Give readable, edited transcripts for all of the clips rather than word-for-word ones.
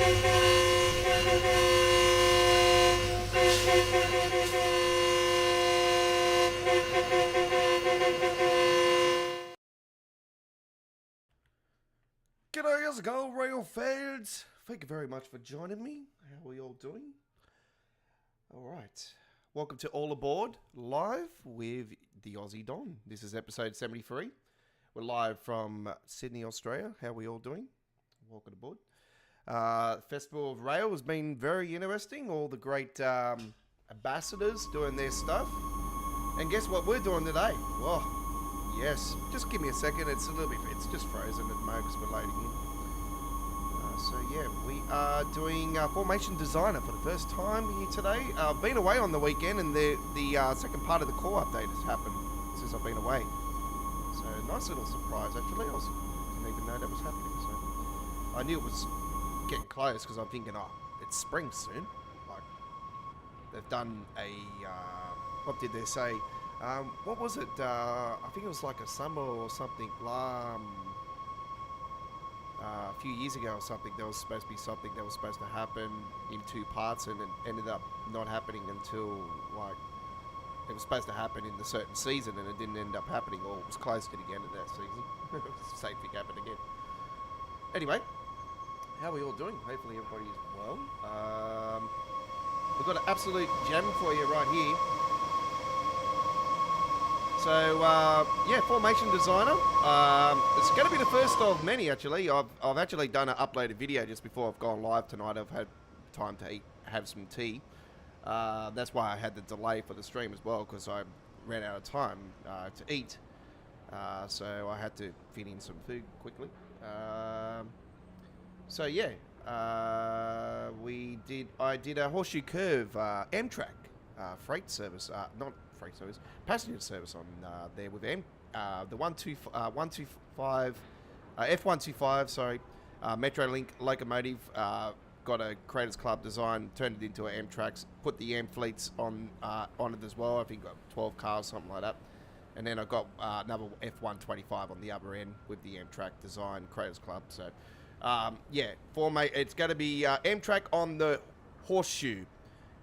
G'day, how's it going, Railfans? Thank you very much for joining me. How are we all doing? Alright, welcome to All Aboard, live with the Aussie Don. This is episode 73. We're live from Sydney, Australia. How are we all doing? Welcome aboard. Festival of Rail has been very interesting. All the great ambassadors doing their stuff. And guess what we're doing today? Well, yes, just give me a second. It's just frozen at the moment because we're loading in. So yeah, we are doing Formation Designer for the first time here today. I've been away on the weekend, and the second part of the core update has happened since I've been away. So nice little surprise actually. Didn't even know that was happening. So I knew it was getting close because I'm thinking, oh, it's spring soon. Like they've done a what did they say? What was it? I think it was like a summer or something. A few years ago or something, there was supposed to be something that was supposed to happen in 2 parts, and it ended up not happening until, like, it was supposed to happen in the certain season, and it didn't end up happening, or it was close to the end of that season. Same thing happened again. Anyway, how are we all doing? Hopefully everybody is well. We've got an absolute gem for you right here. So, yeah, Formation Designer. It's going to be the first of many, actually. I've actually done an uploaded video just before I've gone live tonight. I've had time to have some tea. That's why I had the delay for the stream as well, because I ran out of time to eat. So I had to fit in some food quickly. So, yeah, I did a Horseshoe Curve Amtrak freight service, not freight service, passenger service on there with the F125, sorry, Metrolink locomotive. Got a Creators Club design, turned it into an Amtrak, put the Am fleets on it as well. I think got 12 cars, something like that. And then I got another F125 on the other end with the Amtrak design, Creators Club. So, yeah, it's going to be Amtrak on the Horseshoe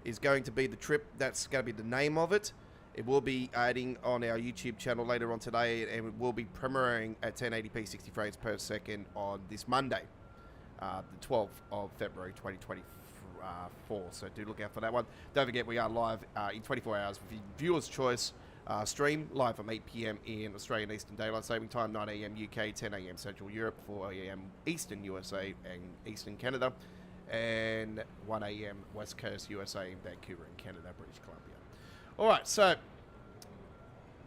is going to be the trip. That's going to be the name of it. It will be adding on our YouTube channel later on today, and it will be premiering at 1080p 60 frames per second on this Monday, the 12th of February 2024. So do look out for that one. Don't forget, we are live in 24 hours with Viewer's Choice stream, live from 8 p.m. in Australian Eastern Daylight Saving Time, 9 a.m. UK, 10 a.m. Central Europe, 4 a.m. Eastern USA and Eastern Canada, and 1 a.m. West Coast USA in Vancouver and Canada, British Columbia. Alright, so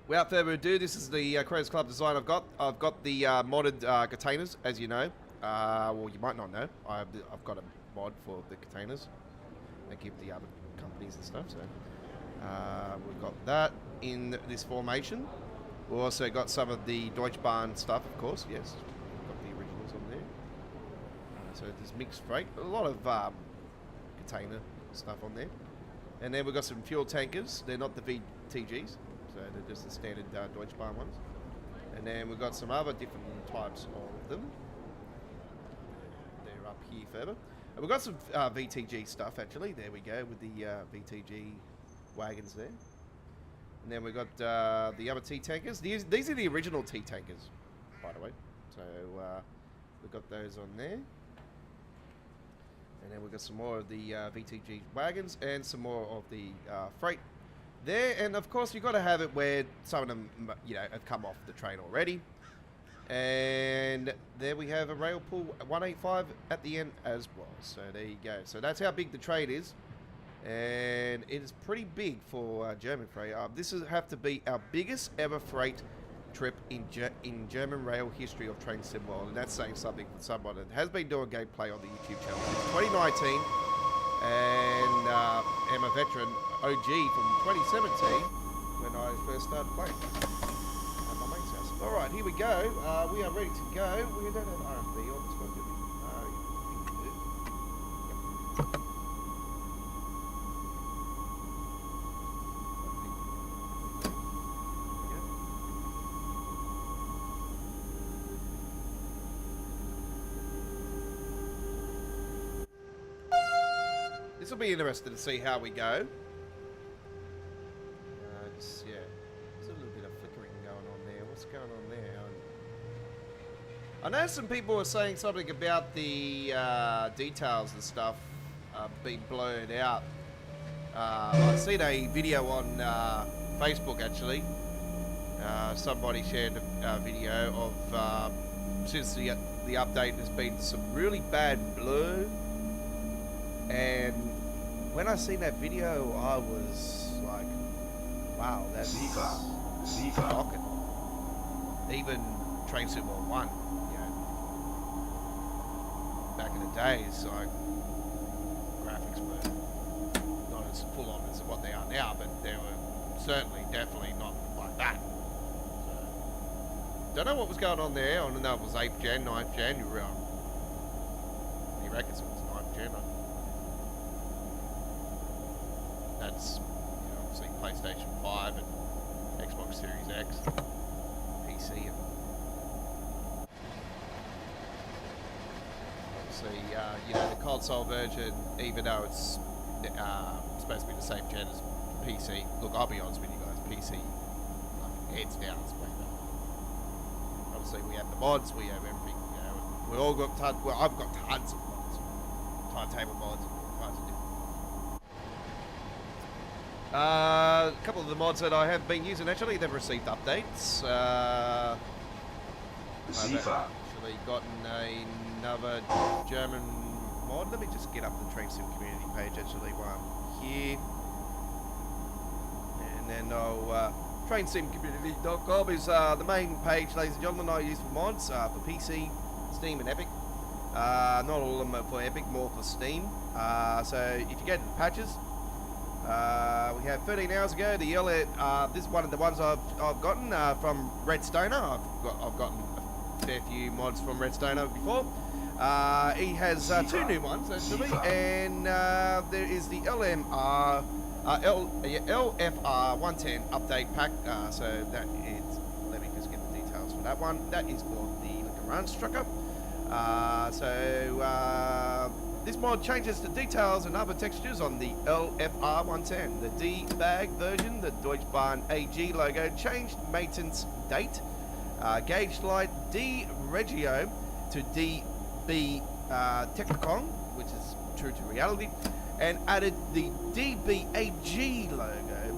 without further ado, this is the Creators Club design I've got. I've got the modded containers, as you know. Well, you might not know. I've got a mod for the containers. I give the other companies and stuff. So we've got that in this formation. We've also got some of the Deutsche Bahn stuff, of course. Yes, we've got the originals on there. So there's mixed freight, a lot of container stuff on there. And then we've got some fuel tankers. They're not the VTGs, so they're just the standard Deutsche Bahn ones. And then we've got some other different types of them. They're up here further. And we've got some VTG stuff, actually. There we go, with the VTG wagons there. And then we've got the other T-tankers. These are the original T-tankers, by the way. So we've got those on there. And then we've got some more of the VTG wagons and some more of the freight there. And of course, you've got to have it where some of them, you know, have come off the train already. And there we have a rail pool 185 at the end as well. So there you go. So that's how big the train is. And it is pretty big for German freight. This will have to be our biggest ever freight trip in German rail history of train symbol, and that's saying something for someone that has been doing gameplay on the YouTube channel since 2019, and am a veteran OG from 2017 when I first started playing at my mate's house. All right, here we go. We are ready to go. We don't have RMB on this one, do we? Yep. will be interesting to see how we go. Yeah, there's a little bit of flickering going on there. What's going on there? I know some people were saying something about the details and stuff being blurred out. I've seen a video on Facebook actually. Somebody shared a video of since the update there's been some really bad blur, and when I seen that video I was like, wow, that's shocking. Even TrainSim4 back in the days, like, graphics were not as full on as what they are now, but they were certainly, definitely not like that. So, don't know what was going on there. I don't know if it was 8th Jan, 9th Jan. He reckons it was 9th Jan. That's, obviously PlayStation 5 and Xbox Series X, PC, and the console version, even though it's supposed to be the same gen as PC. Look, I'll be honest with you guys, PC, like, heads down, it's way better. Obviously, we have the mods, we have everything. We all got tons. Well, I've got tons of mods, timetable mods, and all kinds of different. A couple of the mods that I have been using actually, they've received updates. I've actually gotten another German mod. Let me just get up the TrainSim community page actually while I'm here. And then I'll, trainsimcommunity.com is the main page, ladies and gentlemen, I use for mods for PC, Steam and Epic. Not all of them are for Epic, more for Steam. So if you go to the patches, we had 13 hours ago, the this is one of the ones I've gotten from Redstoner. I've gotten a fair few mods from Redstoner before. He has two new ones actually, and there is the LFR 110 update pack. So that is, let me just get the details for that one. That is called the Run Strucker. This mod changes the details and other textures on the LFR 110. The D-Bag version, the Deutsche Bahn AG logo, changed maintenance date. Gauge light D Regio to DB Technicon, which is true to reality, and added the DBAG logo.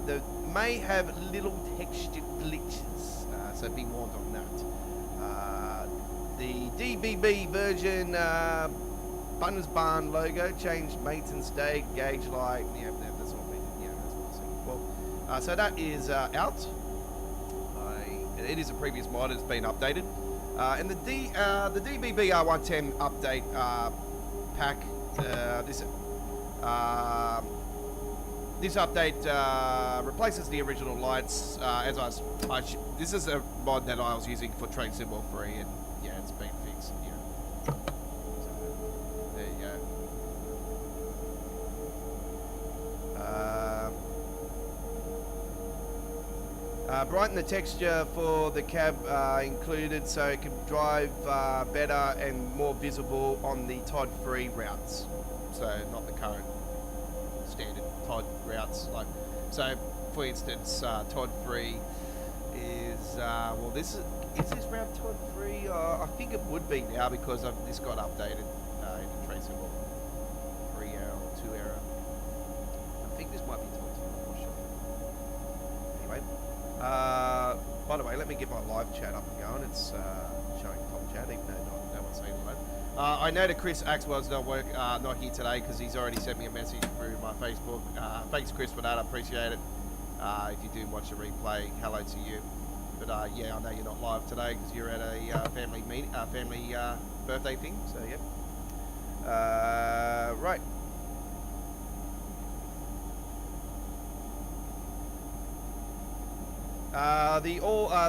That may have little texture glitches, so be warned on that. The DBB version Bundesbahn logo changed maintenance day, gauge light. Yeah, that's all been. Yeah, that's what I was saying before. So that is out. It is a previous mod. It's been updated. And the DBB R110 update pack. This update replaces the original lights. This is a mod that I was using for TrainSim4 and yeah, it's been fixed. Yeah. So, there you go. Brighten the texture for the cab included so it can drive better and more visible on the TOD-free routes. So not the current standard TOD routes. Like, so for instance, TOD-free is is this route TOD-free? I think it would be now because this got updated into TrainSim4 3 hour or 2 hour. I think this might be TOD-free. I'm not sure. Anyway. By the way, let me get my live chat up and going. It's showing top chat, even though no one's saying hello. I know that Chris Axwell's not here today because he's already sent me a message through my Facebook. Thanks, Chris, for that. I appreciate it. If you do watch the replay, hello to you. But yeah, I know you're not live today because you're at a family birthday thing. So yeah. Right.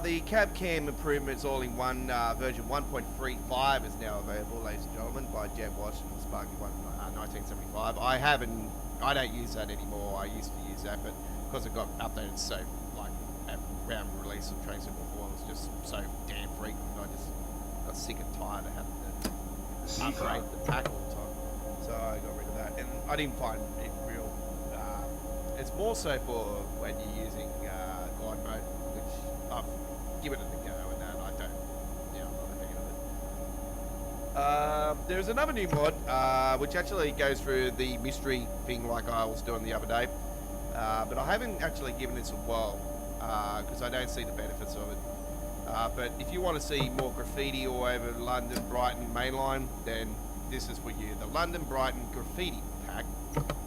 The cab cam improvements all in one version 1.35 is now available, ladies and gentlemen, by JetWash and Sparky 1975. I don't use that anymore. I used to use that, but because it got updated so like around release of TrainSim4 was just so damn frequent, I just got sick and tired of having to upgrade the pack all the time. So I got rid of that, and I didn't find it real. It's more so for when you're using glide mode, which I've given it a go, and that I don't. Yeah, I'm not a fan of it. There's another new mod which actually goes through the mystery thing like I was doing the other day, but I haven't actually given this a whirl because I don't see the benefits of it. But if you want to see more graffiti all over London, Brighton, Mainline, then this is for you. The London, Brighton Graffiti Pack,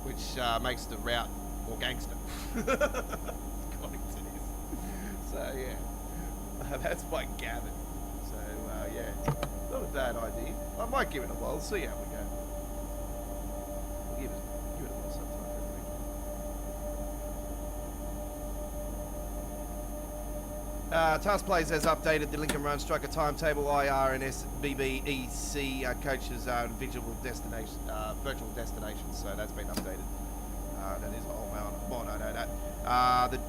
which makes the route more gangster. According to this. So, yeah. That's my gathered. So, yeah. Not a bad idea. I might give it a whirl. See how we go. We'll give it a whirl sometime. Task Plays has updated the Lincoln Run Striker timetable, IR and SBBEC coaches virtual destinations. So that's been updated. That is a whole mod, I know that. The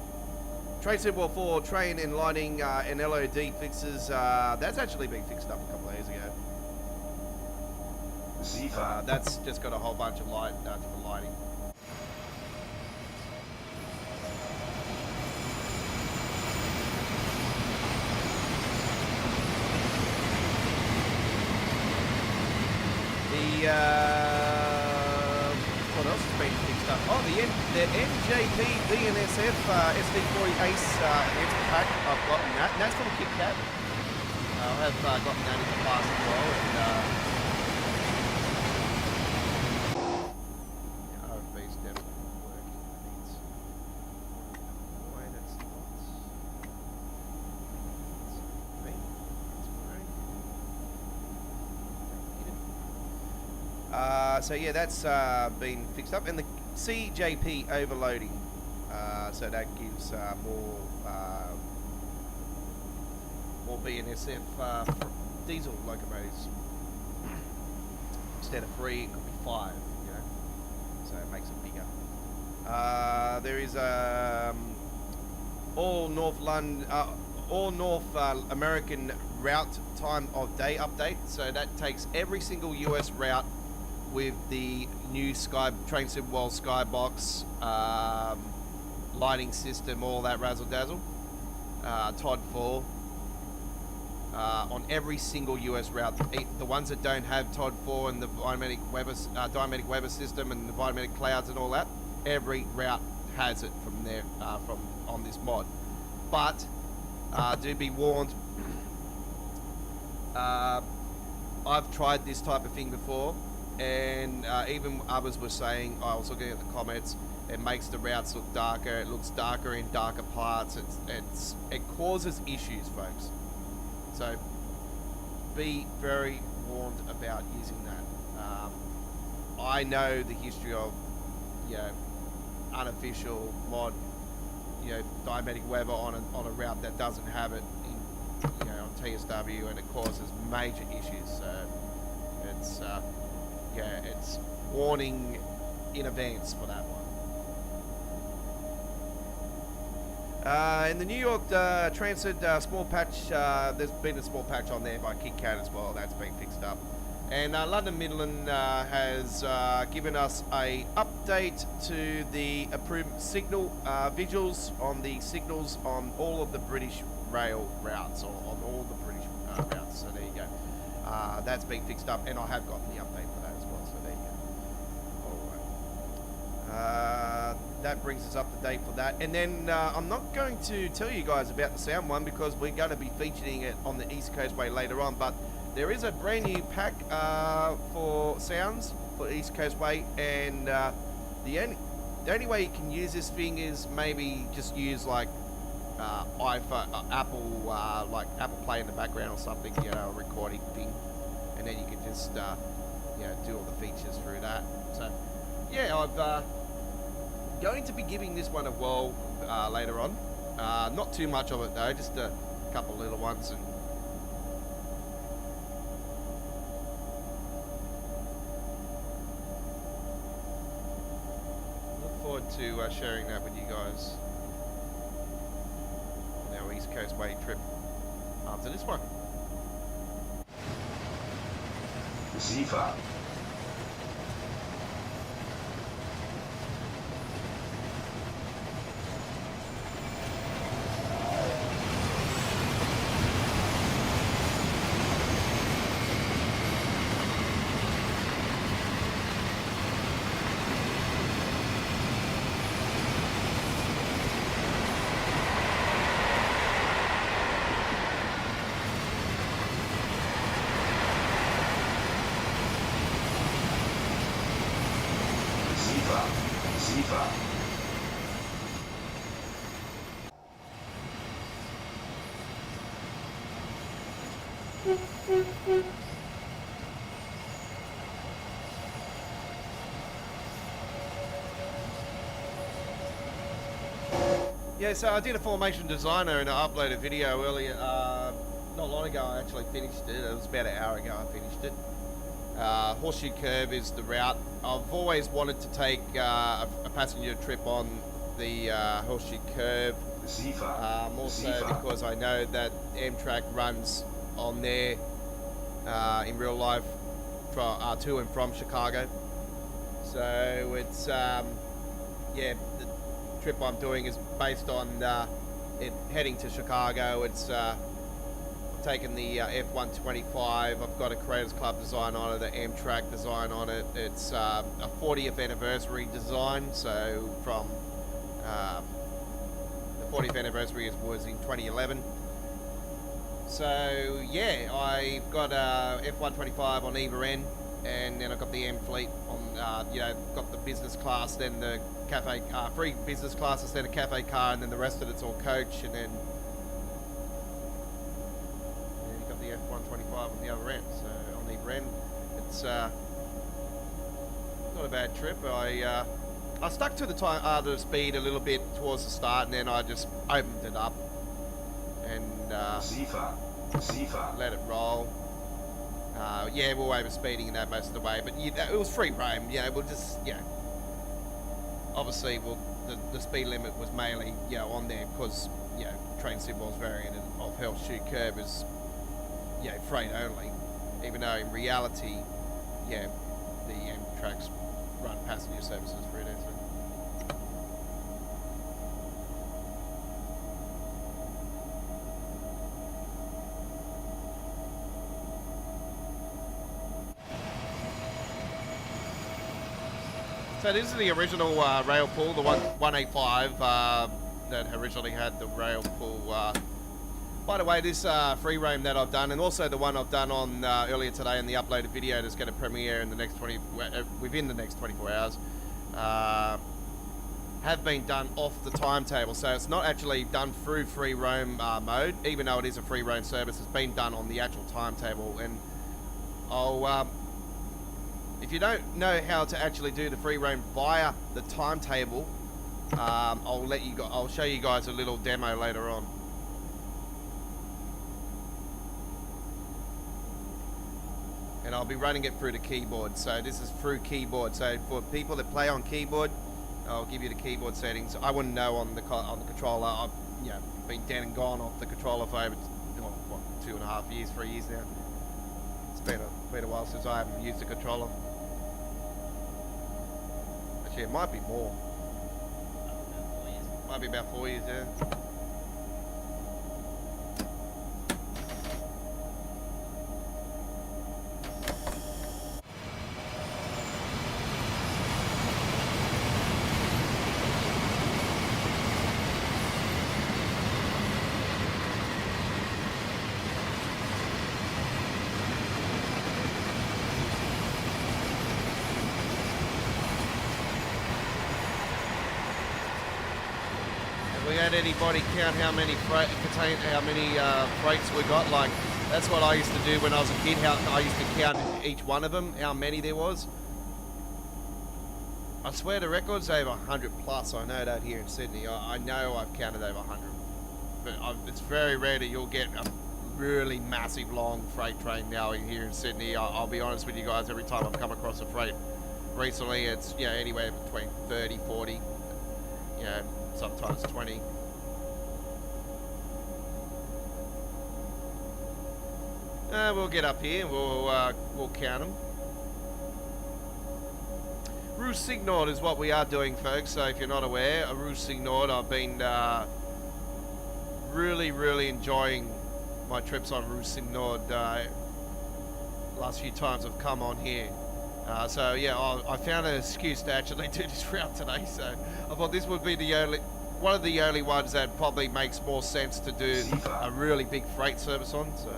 TSW4 train and lighting and LOD fixes, that's actually been fixed up a couple of years ago. That's just got a whole bunch of light for lighting. What else has been fixed up? Oh, the NJP DNSF SD40 Ace Enhancement Pack. I've gotten that. And that's from Kit Kat. I have gotten that in the past as well. And RFB's definitely working. Why that's not. So yeah, that's been fixed up, and the CJP overloading, so that gives more BNSF diesel locomotives. Instead of 3, it could be 5, you know, so it makes it bigger. There is all North American route time of day update, so that takes every single US route with the new TrainSim Skybox lighting system, all that razzle dazzle. Todd 4 on every single US route. The ones that don't have Todd 4 and the dynamic weather system and the dynamic clouds and all that, every route has it from there on this mod. But do be warned. I've tried this type of thing before. And even others were saying, I was looking at the comments, it makes the routes look darker, it looks darker in darker parts, it causes issues, folks. So be very warned about using that. I know the history of, you know, unofficial mod, you know, diametric weather on a route that doesn't have it in, you know, on TSW, and it causes major issues. So it's yeah, it's warning in advance for that one. In the New York Transit small patch, there's been a small patch on there by Kit Kat as well. That's been fixed up. And London Midland has given us a update to the approved signal visuals on the signals on all of the British rail routes, or on all the British routes. So there you go. That's been fixed up, and I have gotten the update for that as well. So there you go. All right. That brings us up to date for that. And then I'm not going to tell you guys about the sound one because we're going to be featuring it on the East Coastway later on. But there is a brand new pack for sounds for East Coastway, and the only way you can use this thing is maybe just use like iPhone, Apple, like Apple Play in the background or something, you know, a recording thing, and then you can just you know, do all the features through that. So yeah, I've going to be giving this one a whirl later on. Not too much of it though, just a couple little ones. And look forward to sharing that with you guys on our East Coastway trip after this one. Sifa. Yeah, so I did a formation designer and I uploaded a video earlier, not long ago. I actually finished it. It was about an hour ago I finished it. Horseshoe curve is the route. I've always wanted to take a passenger trip on the horseshoe curve, more so because I know that Amtrak runs on there in real life to and from Chicago. So it's yeah, the trip I'm doing is based on it heading to Chicago. It's taken the F125. I've got a Creators Club design on it, the Amtrak design on it. It's a 40th anniversary design, so from the 40th anniversary was in 2011. So yeah, I've got a F125 on either end, and then I've got the M fleet on, you know, got the business class, then the cafe, free business class instead of cafe car, and then the rest of it's all coach, and then you've got the F125 on the other end. So on either end, it's not a bad trip. I stuck to the speed a little bit towards the start, and then I just opened it up and let it roll. Yeah, we were over speeding in that most of the way, but it was free roam. Yeah, we'll just, yeah. Obviously, the speed limit was mainly, you know, on there because, you know, TrainSim's variant of horseshoe curve is, you know, freight only. Even though in reality, yeah, the Amtrak's run passenger services for it. So. So this is the original rail pull, the 185 that originally had the rail pull. By the way, this free roam that I've done, and also the one I've done on earlier today in the uploaded video that's going to premiere in the next within the next 24 hours, have been done off the timetable. So it's not actually done through free roam mode, even though it is a free roam service. It's been done on the actual timetable, and I'll. If you don't know how to actually do the free roam via the timetable, I'll show you guys a little demo later on. And I'll be running it through the keyboard. So this is through keyboard. So for people that play on keyboard, I'll give you the keyboard settings. I wouldn't know on the controller. I've, you know, been dead and gone off the controller for over what, 2.5 years, 3 years now. It's been a while since I haven't used the controller. Actually, it might be more. Might be about 4 years, yeah. Anybody count how many freights we got? Like, that's what I used to do when I was a kid. How I used to count each one of them, how many there was. I swear the record's over 100 plus. I know that here in Sydney. I know I've counted over 100, but it's very rare that you'll get a really massive long freight train now here in Sydney. I'll be honest with you guys. Every time I've come across a freight recently, it's, yeah, anywhere between 30, 40, you know, sometimes 20. We'll get up here and we'll count them. Rouge Signord is what we are doing, folks. So if you're not aware, a Rouge Signord, I've been really enjoying my trips on Rouge Signord. Last few times I've come on here. So yeah, I found an excuse to actually do this route today. So I thought this would be one of the only ones that probably makes more sense to do a really big freight service on. So.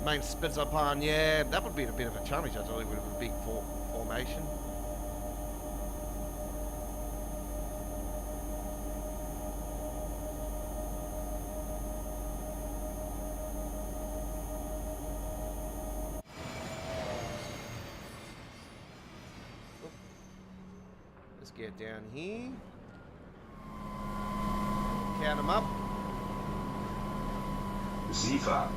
Main spits upon, yeah, that would be a bit of a challenge actually with a big formation. Let's get down here. Count them up. Siefer.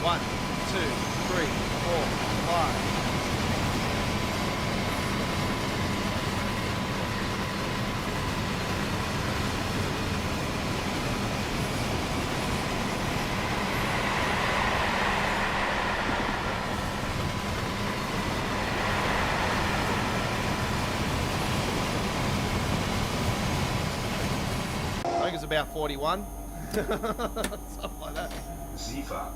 1, 2, 3, 4, 5. I think it's about 41. Something like that. Siefer.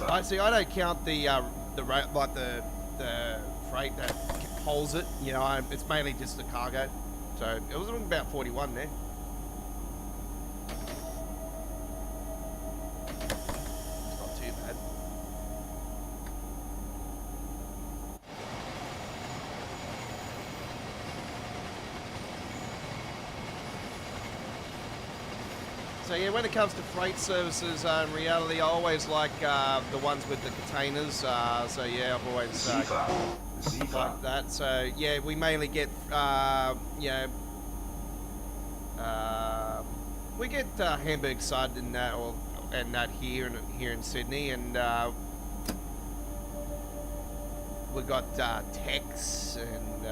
I see. I don't count the freight that holds it. You know, it's mainly just the cargo. So it was about 41 there. It's not too bad. So yeah, when it comes to freight services, in reality, I always like the ones with the containers. So yeah, I've always liked that. So yeah, we mainly get, we get Hamburg sud and that, and that here in Sydney, and we got Tex and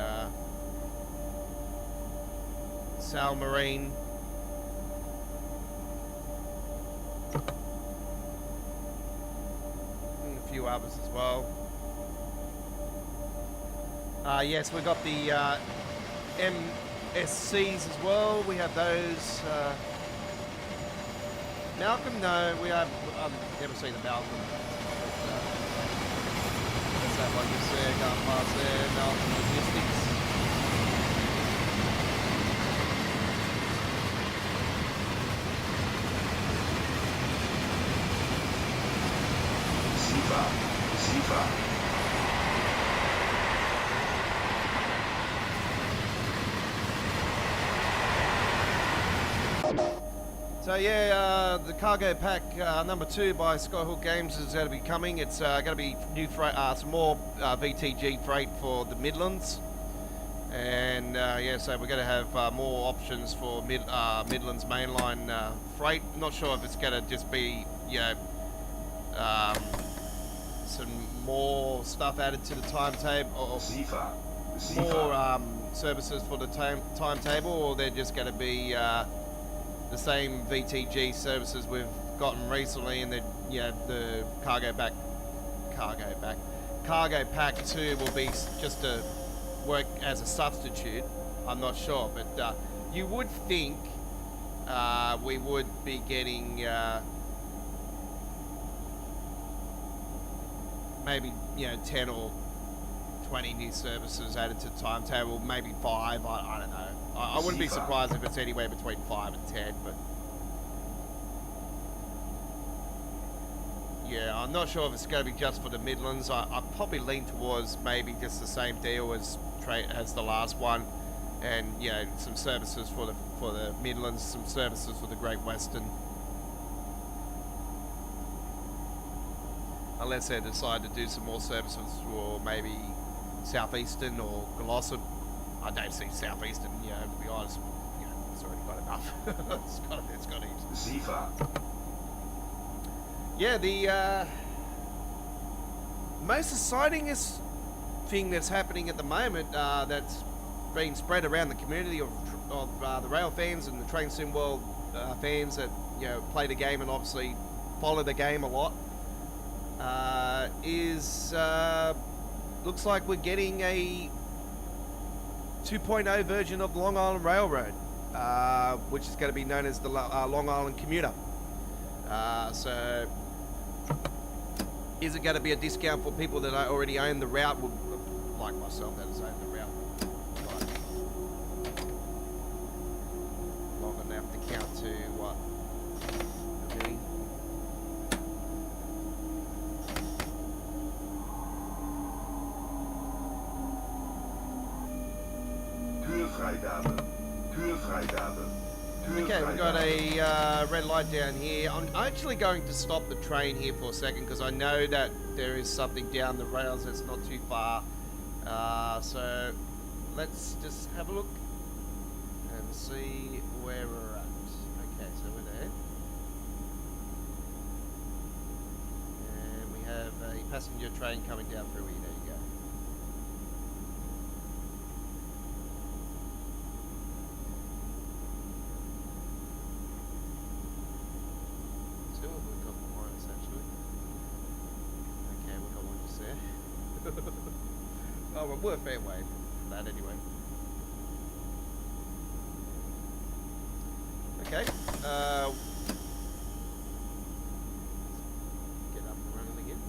Salmarine. And a few others as well. Yes, we've got the MSCs as well. We have those. Malcolm, no, I've never seen a Malcolm. There's that one just there, going past there, Malcolm Logistics. Siefer. So yeah, the cargo pack number 2 by Skyhook Games is going to be coming. It's going to be new freight, some more VTG freight for the Midlands, and yeah, so we're going to have more options for Midlands mainline freight. Not sure if it's going to just be, you know, some more stuff added to the timetable, or more services for the timetable, or they're just going to be the same VTG services we've gotten recently, and then, you know, the cargo pack 2 will be just to work as a substitute. I'm not sure, but you would think we would be getting maybe, you know, 10 or 20 new services added to the timetable, maybe 5, I don't know. I wouldn't be surprised if it's anywhere between 5 and 10, but yeah, I'm not sure if it's going to be just for the Midlands. I probably lean towards maybe just the same deal as the last one, and, you know, some services for the Midlands, some services for the Great Western. Unless they decide to do some more services for maybe Southeastern or Glossop. I don't see Southeastern, you know, to be honest, you know, it's already got enough. it's got heaps. Yeah, the most exciting thing that's happening at the moment, that's been spread around the community of the Railfans and the Train Sim World fans that, you know, play the game and obviously follow the game a lot, is looks like we're getting a 2.0 version of Long Island Railroad, which is going to be known as the Long Island Commuter. So is it going to be a discount for people that already own the route, like myself that has owned the route long enough to count to what? Okay. Kuurvrijgave. Okay, we've got a red light down here. I'm actually going to stop the train here for a second because I know that there is something down the rails that's not too far. So let's just have a look and see where we're at. Okay, so we're there. And we have a passenger train coming down through here. There you go. Still, we've got more essentially. Okay, we've got one just there. Oh, well, we're a fair way for that anyway. Okay, get up and running again.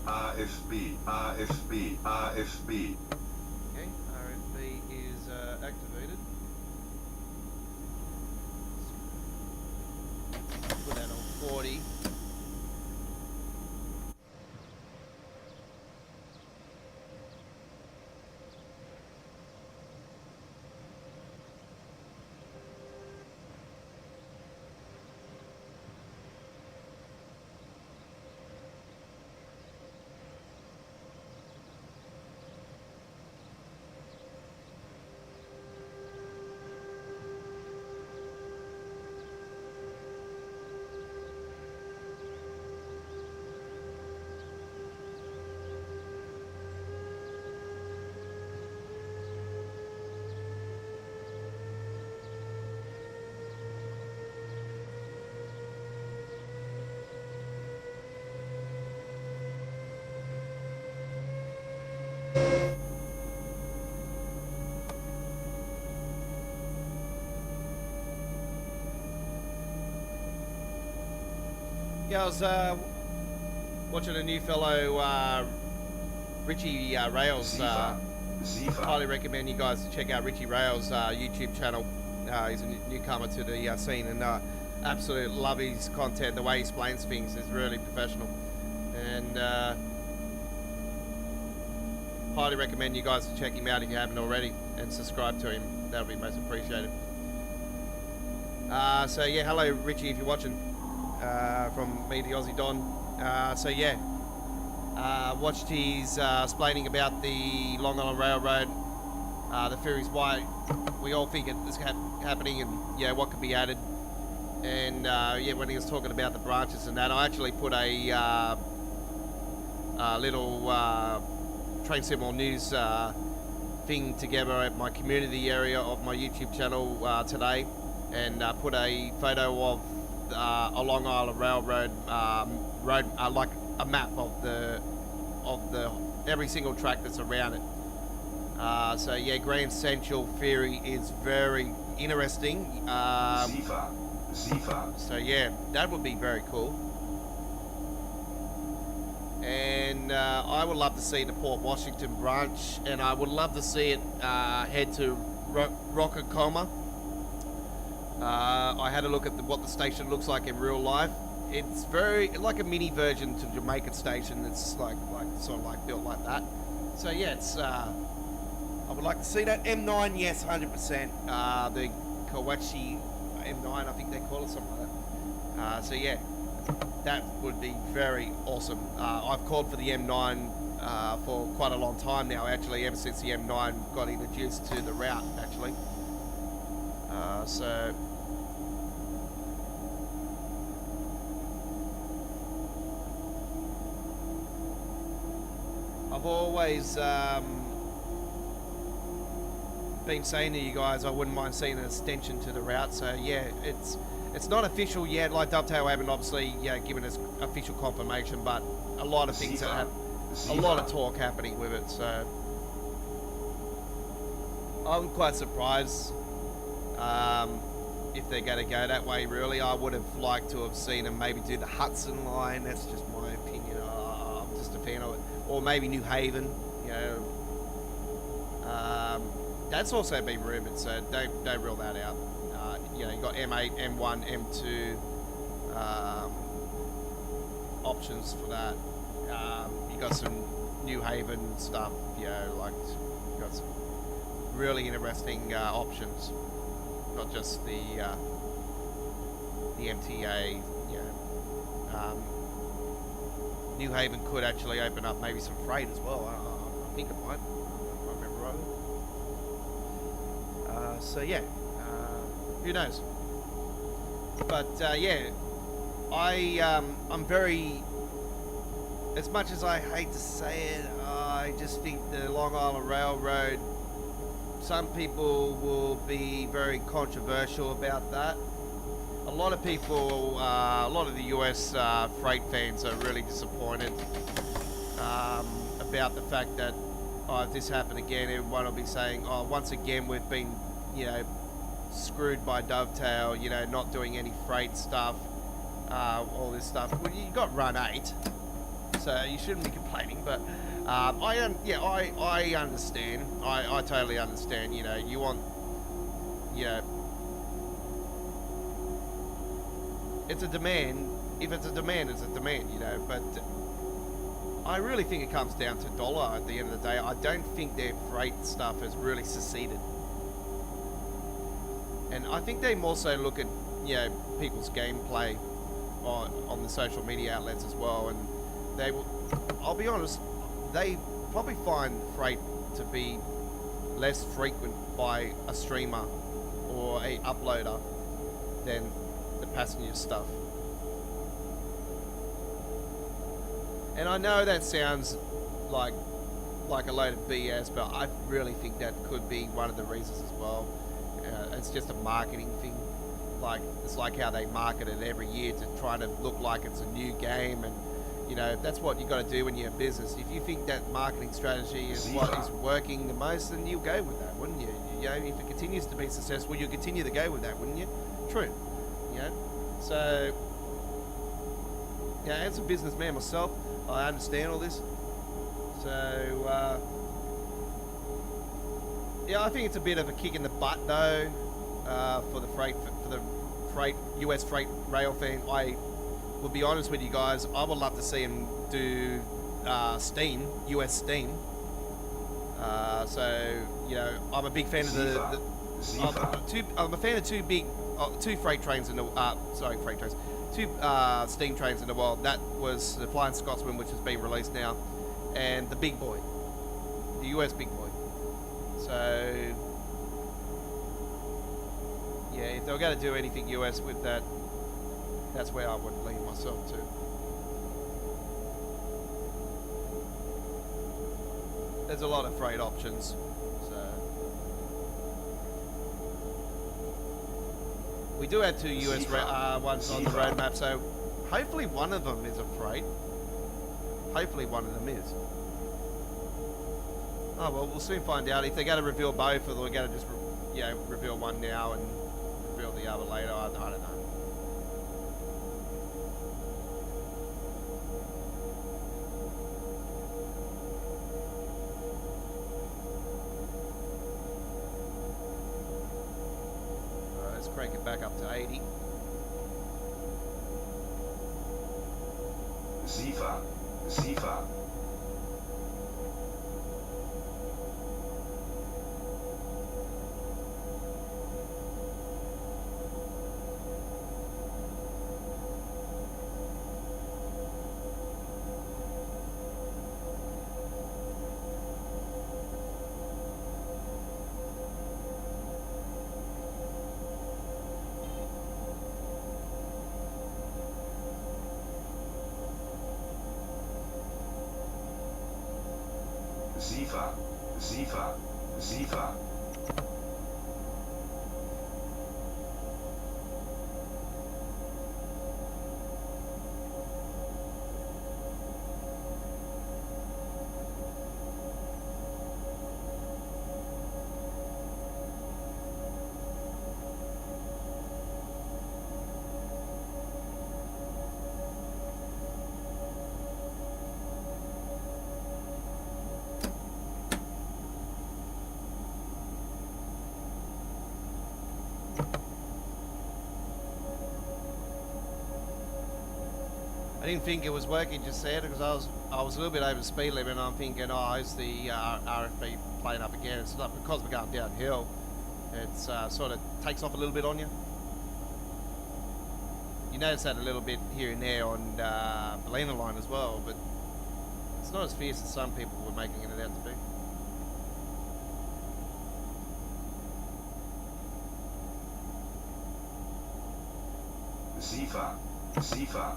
RFB, RFB, RFB. Okay, RFB is activated. Put that on 40. Yeah, I was watching a new fellow, Richie Rails. Highly recommend you guys check out Richie Rails' YouTube channel. He's a newcomer to the scene, and absolutely love his content. The way he explains things is really professional, and highly recommend you guys to check him out if you haven't already, and subscribe to him. That would be most appreciated. So yeah, hello Richie if you're watching. From me, the Aussie Don. So yeah, watched his explaining about the Long Island Railroad, the theories why we all think it is happening, and yeah, what could be added. And yeah, when he was talking about the branches and that, I actually put a little train sim news thing together at my community area of my YouTube channel today, and put a photo of a Long Island Railroad road, like a map of the every single track that's around it. So yeah, Grand Central theory is very interesting. So yeah, that would be very cool. And I would love to see the Port Washington branch, and I would love to see it head to Rockacoma. I had a look at what the station looks like in real life. It's very like a mini version to Jamaican station. It's like sort of like built like that. So yeah, it's I would like to see that. M9, yes, 100%. The Kawachi M9, I think they call it, something like that. So yeah, that would be very awesome. I've called for the M9 for quite a long time now, actually, ever since the M9 got introduced to the route, actually. So I've always been saying to you guys I wouldn't mind seeing an extension to the route. So yeah, it's not official yet. Like Dovetail haven't obviously given us official confirmation, but a lot of things that have a lot of talk happening with it. So I'm quite surprised if they're going to go that way. Really, I would have liked to have seen them maybe do the Hudson line. That's just my opinion. I'm just a fan of it. Or maybe New Haven, you know. That's also been rumoured, so don't rule that out. You know, you got M8, M1, M2, options for that. You got some New Haven stuff, you know, like you got some really interesting options, not just the MTA. You know, New Haven could actually open up maybe some freight as well. I think it might. If I remember right. So yeah, who knows? But yeah, I'm very. As much as I hate to say it, I just think the Long Island Railroad, some people will be very controversial about that. A lot of people, a lot of the US freight fans are really disappointed about the fact that, oh, if this happened again, everyone will be saying, oh, once again we've been, you know, screwed by Dovetail, you know, not doing any freight stuff, all this stuff. Well, you got Run 8. So you shouldn't be complaining, but I understand. I totally understand. You know, you want, you know, it's a demand. If it's a demand, it's a demand. You know, but I really think it comes down to dollar at the end of the day. I don't think their freight stuff has really succeeded, and I think they more so look at, you know, people's gameplay on the social media outlets as well, and they will, I'll be honest, they probably find freight to be less frequent by a streamer or a uploader than the passenger stuff. And I know that sounds like a load of BS, but I really think that could be one of the reasons as well. It's just a marketing thing. Like, it's like how they market it every year to try to look like it's a new game, and you know, that's what you got to do when you're a business. If you think that marketing strategy is what is working the most, then you'll go with that, wouldn't you? You know, if it continues to be successful, you'll continue to go with that, wouldn't you? True. You know, so yeah, as a businessman myself, I understand all this. So yeah, I think it's a bit of a kick in the butt though, for the US freight rail fan. I will be honest with you guys, I would love to see him do Steam, US Steam. So, you know, I'm a big fan of I'm a fan of two freight trains in the, two steam trains in the world. That was the Flying Scotsman, which has been released now, and the Big Boy, the US Big Boy. So, yeah, if they were going to do anything US with that, that's where I would lean myself to. There's a lot of freight options, so we do have two US ones on the roadmap, so hopefully one of them is a freight. Hopefully one of them is. Oh well, we'll soon find out. If they're going to reveal both, or they're going to just, you know, reveal one now and reveal the other later. I don't know. Let's crank it back up to 80. Zifa. Zifa. I didn't think it was working just there because I was a little bit over the speed limit, and I'm thinking, oh, is the RFB playing up again? It's not, because we're going downhill. It's sort of takes off a little bit on you. You notice that a little bit here and there on Ballina line as well, but it's not as fierce as some people were making it out to be. Receiver. Receiver.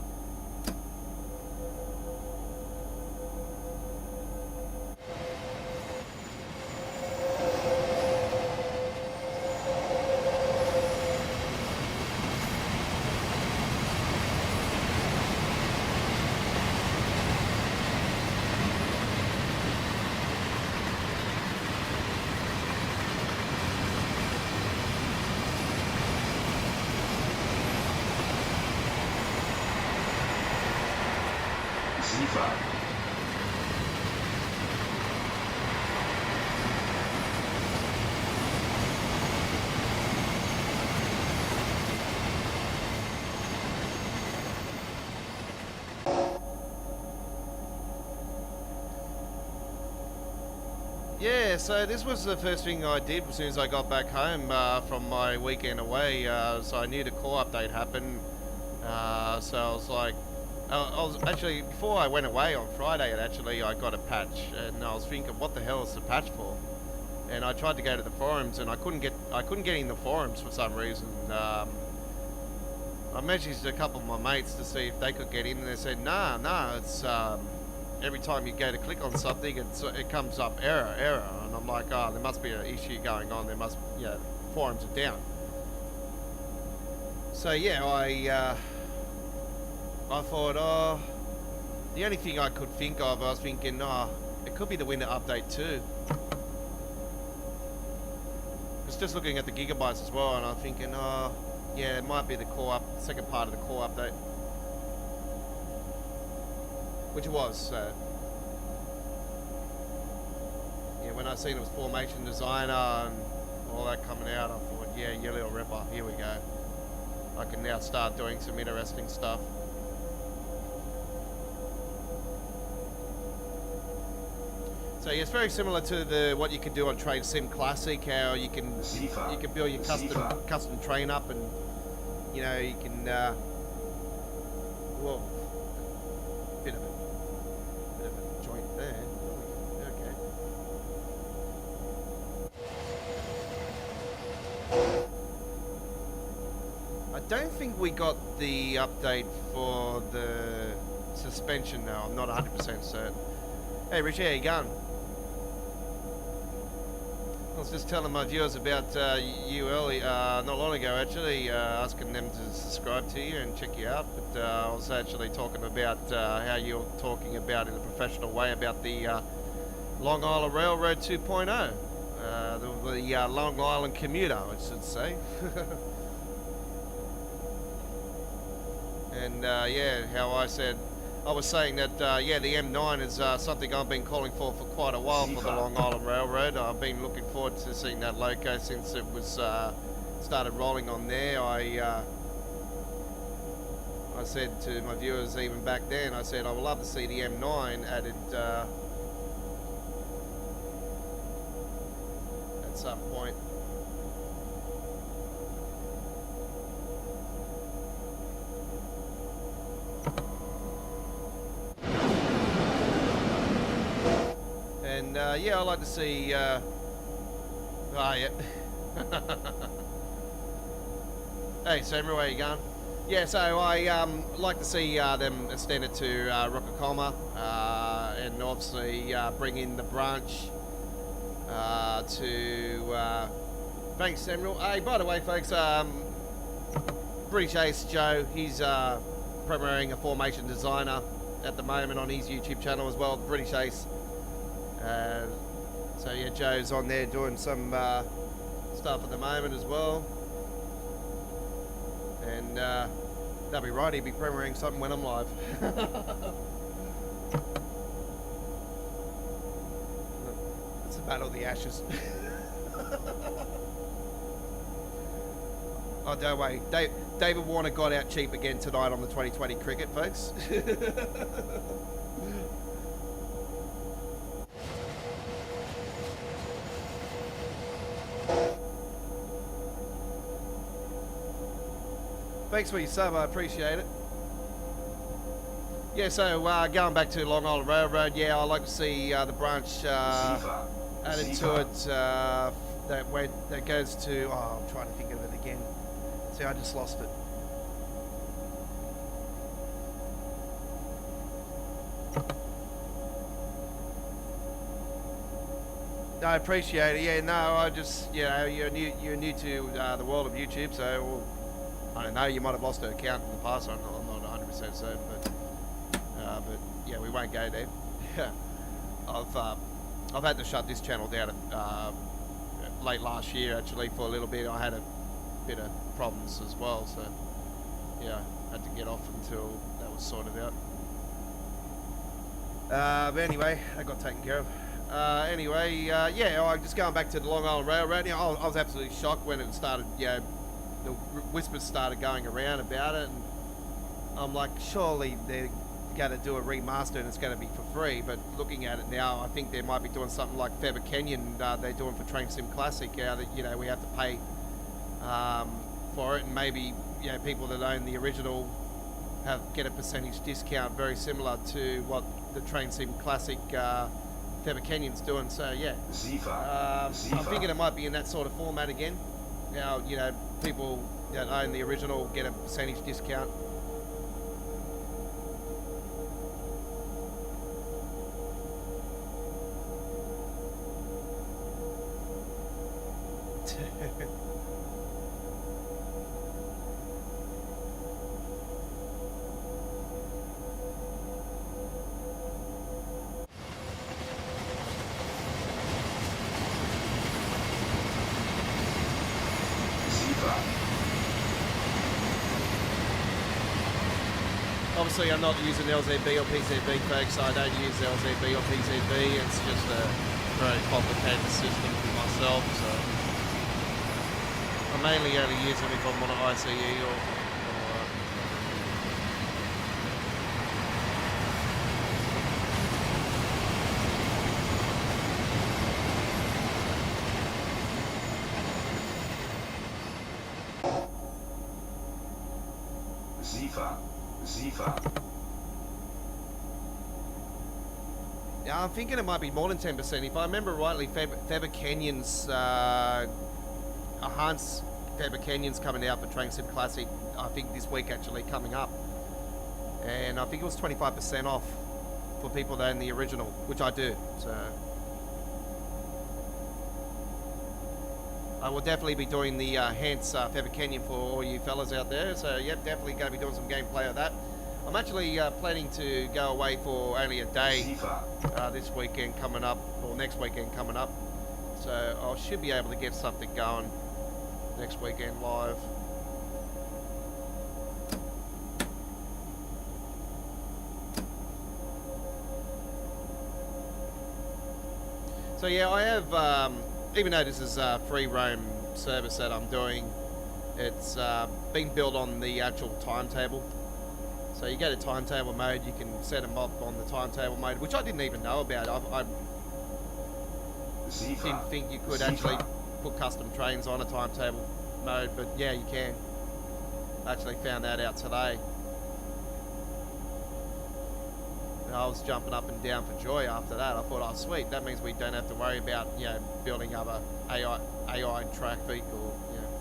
Yeah, so this was the first thing I did as soon as I got back home from my weekend away. So I knew the core update happened. So I was like, I was actually, before I went away on Friday, I got a patch, and I was thinking, what the hell is the patch for? And I tried to go to the forums, and I couldn't get in the forums for some reason. I messaged a couple of my mates to see if they could get in, and they said, nah, it's every time you go to click on something, it comes up error, and I'm like, oh, there must be an issue going on. There must, forums are down. So yeah, I thought, oh, the only thing I could think of, I was thinking, oh, it could be the winter update too. I was just looking at the gigabytes as well, and I'm thinking, oh, yeah, it might be the second part of the core update. Which it was, so. Yeah, when I seen it was Formation Designer and all that coming out, I thought, yeah, you little ripper, here we go. I can now start doing some interesting stuff. So yeah, it's very similar to what you can do on Trade Sim Classic, how you can build your custom train up, and you can well, bit of a joint there. Okay. I don't think we got the update for the suspension now. I'm not 100% certain. Hey Rich, how you going? I was just telling my viewers about you early, not long ago actually, asking them to subscribe to you and check you out. But I was actually talking about how you're talking about in a professional way about the Long Island Railroad 2.0, the Long Island commuter, I should say. And yeah, how I was saying that, yeah, the M9 is something I've been calling for quite a while for the Long Island Railroad. I've been looking forward to seeing that loco since it was started rolling on there. I said to my viewers even back then, I said I would love to see the M9 added at some point. And yeah, I'd like to see. Yeah. Hey, Samuel, where you going? Yeah, so I like to see them extend it to Rockacoma, and obviously bring in the branch to. Thanks, Samuel. Hey, by the way, folks, British Ace Joe, he's premiering a Formation Designer at the moment on his YouTube channel as well, British Ace. So yeah, Joe's on there doing some stuff at the moment as well, and that'll be right, he'll be premiering something when I'm live. It's the Battle of the Ashes. Oh, don't worry. David Warner got out cheap again tonight on the 2020 cricket, folks. Thanks for your sub, I appreciate it. Yeah, so going back to Long Island Railroad, yeah, I like to see the branch added to it that goes to, oh, I'm trying to think of it again. See, I just lost it. No, I appreciate it. Yeah, no, I just, you know, you're new to the world of YouTube, so well, I don't know. You might have lost an account in the past. I'm not 100% certain, but yeah, we won't go there. Yeah, I've had to shut this channel down late last year actually for a little bit. I had a bit of problems as well, so yeah, had to get off until that was sorted out. But anyway, that got taken care of. Anyway, yeah, I'm just going back to the Long Island Railroad. You know, I was absolutely shocked when it started. You know, the whispers started going around about it, and I'm like, surely they're going to do a remaster and it's going to be for free. But looking at it now, I think they might be doing something like Feather Canyon they're doing for Train Sim Classic. That, you know, we have to pay for it, and maybe, you know, people that own the original get a percentage discount, very similar to what the Train Sim Classic Feather Canyon's doing. So yeah, I'm thinking it might be in that sort of format again. Now, you know, people that own the original get a percentage discount. Obviously, I'm not using LZB or PCB, folks. I don't use LZB or PCB. It's just a very complicated system for myself, so I mainly only use them if I'm on an ICE or yeah, I'm thinking it might be more than 10%. If I remember rightly, Feather Canyon's Enhanced Feather Canyon's coming out for Train Sim Classic, I think this week actually coming up. And I think it was 25% off for people that own the original, which I do. So I will definitely be doing the Enhanced Feather Canyon for all you fellas out there. So yep, definitely going to be doing some gameplay of that. I'm actually planning to go away for only a day this weekend coming up, or next weekend coming up. So I should be able to get something going next weekend live. So yeah, I have, even though this is a free roam service that I'm doing, it's been built on the actual timetable. So you go to timetable mode, you can set them up on the timetable mode, which I didn't even know about. I didn't think you could actually put custom trains on a timetable mode, but yeah, you can. I actually found that out today. And I was jumping up and down for joy after that. I thought, oh sweet, that means we don't have to worry about, you know, building up a AI traffic or, you know.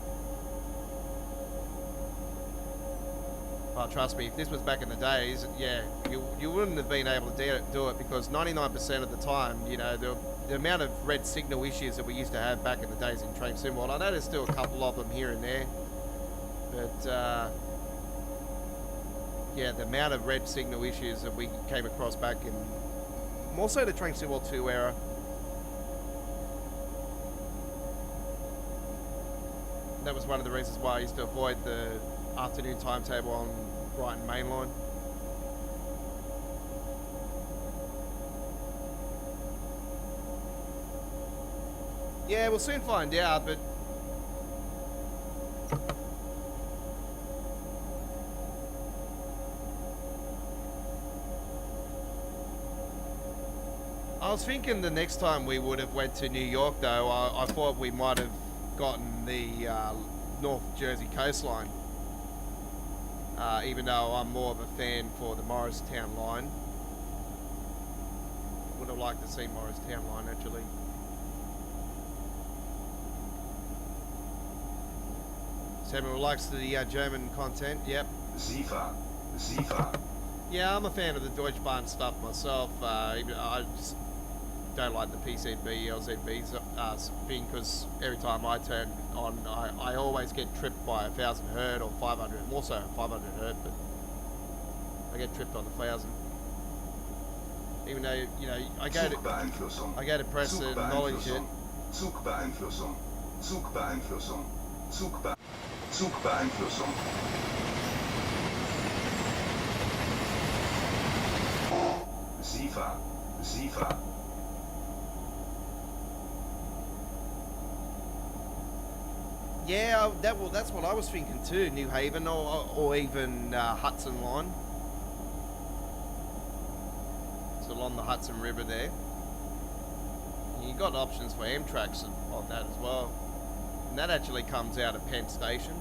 Oh, trust me, if this was back in the days, yeah, you wouldn't have been able to do it because 99% of the time, you know, the amount of red signal issues that we used to have back in the days in Train Sim World, I know there's still a couple of them here and there, but yeah, the amount of red signal issues that we came across back in, more so the Train Sim World 2 era. That was one of the reasons why I used to avoid the afternoon timetable on Brighton Mainline. Yeah, we'll soon find out, but I was thinking the next time we would have went to New York, though, I thought we might have gotten the North Jersey coastline. Even though I'm more of a fan for the Morristown line. Would have liked to see Morristown line, actually. Samuel likes the German content, yep. Sifa. Sifa. Yeah, I'm a fan of the Deutsche Bahn stuff myself. I just don't like the PCB, LZB thing, because every time I turn on, I always get tripped by 1000 Hz or 500, more so 500 Hz, but I get tripped on 1000. Even though, you know, I go to press and acknowledge it. Zugbeeinflussung. Zugbeeinflussung. Zugbeeinflussung. Sifa. Sifa. Yeah, that's what I was thinking too. New Haven or even Hudson line. It's along the Hudson River there. And you got options for Amtrak's on that as well. And that actually comes out of Penn Station.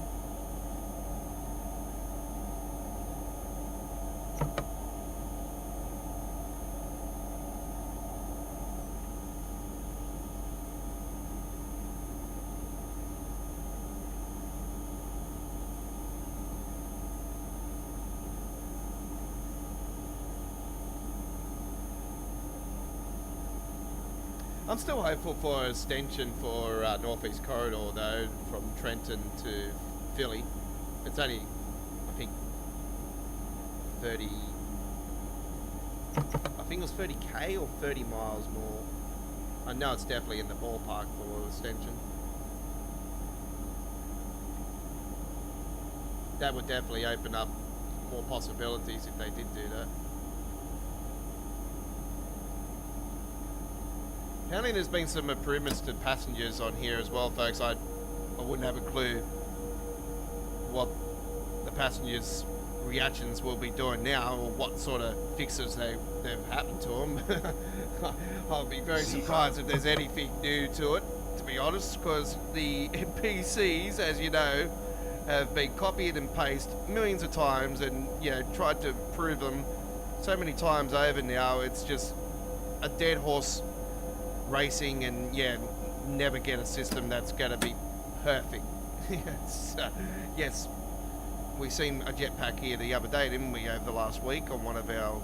I'm still hopeful for an extension for Northeast Corridor though, from Trenton to Philly. It's only, I think, 30. I think it was 30k or 30 miles more. I know it's definitely in the ballpark for extension. That would definitely open up more possibilities if they did do that. Apparently there's been some improvements to passengers on here as well, folks. I wouldn't have a clue what the passengers' reactions will be doing now, or what sort of fixes they've happened to them. I'll be very surprised if there's anything new to it, to be honest, because the PCs, as you know, have been copied and pasted millions of times, and you know, tried to prove them so many times over now. It's just a dead horse racing, and yeah, never get a system that's going to be perfect. Yes, we seen a jetpack here the other day, didn't we, over the last week on one of our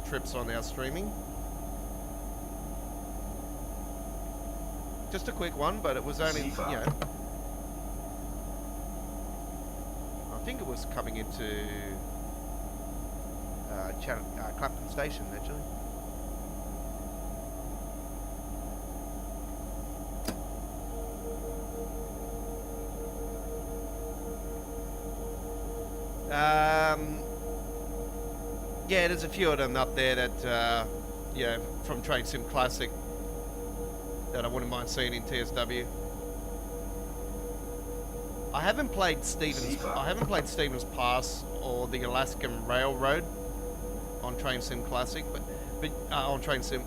trips on our streaming. Just a quick one, but it was only, you know, I think it was coming into Clapton Station, actually. Yeah, there's a few of them up there that, you know, from Train Sim Classic that I wouldn't mind seeing in TSW. I haven't played Stevens Pass or the Alaskan Railroad on Train Sim Classic, but on Train Sim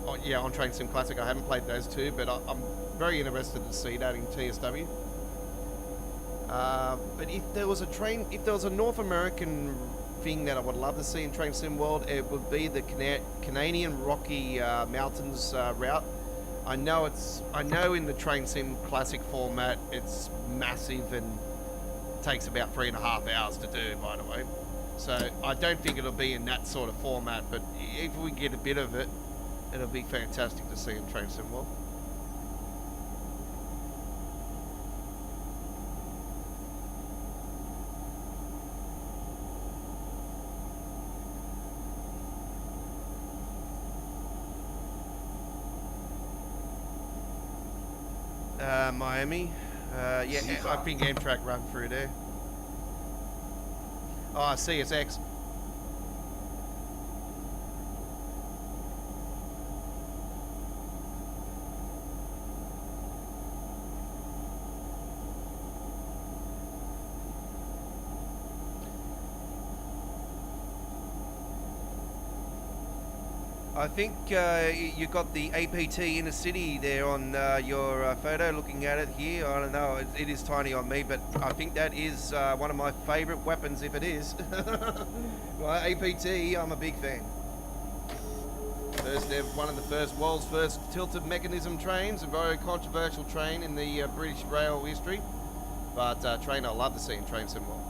Classic I haven't played those two, but I'm very interested to see that in TSW. But if there was a North American thing that I would love to see in Train Sim World, it would be the Canadian Rocky Mountains route. I know in the Train Sim Classic format it's massive and takes about 3.5 hours to do, by the way. So I don't think it'll be in that sort of format, but if we get a bit of it, it'll be fantastic to see in Train Sim World. Miami. Yeah, I think Amtrak run through there. Oh, I see, it's X. I think you got the APT Inner City there on your photo, looking at it here. I don't know, it is tiny on me, but I think that is one of my favourite weapons, if it is. Well, APT, I'm a big fan. One of the world's first tilted mechanism trains, a very controversial train in the British rail history, but train I love to see in Train Sim World.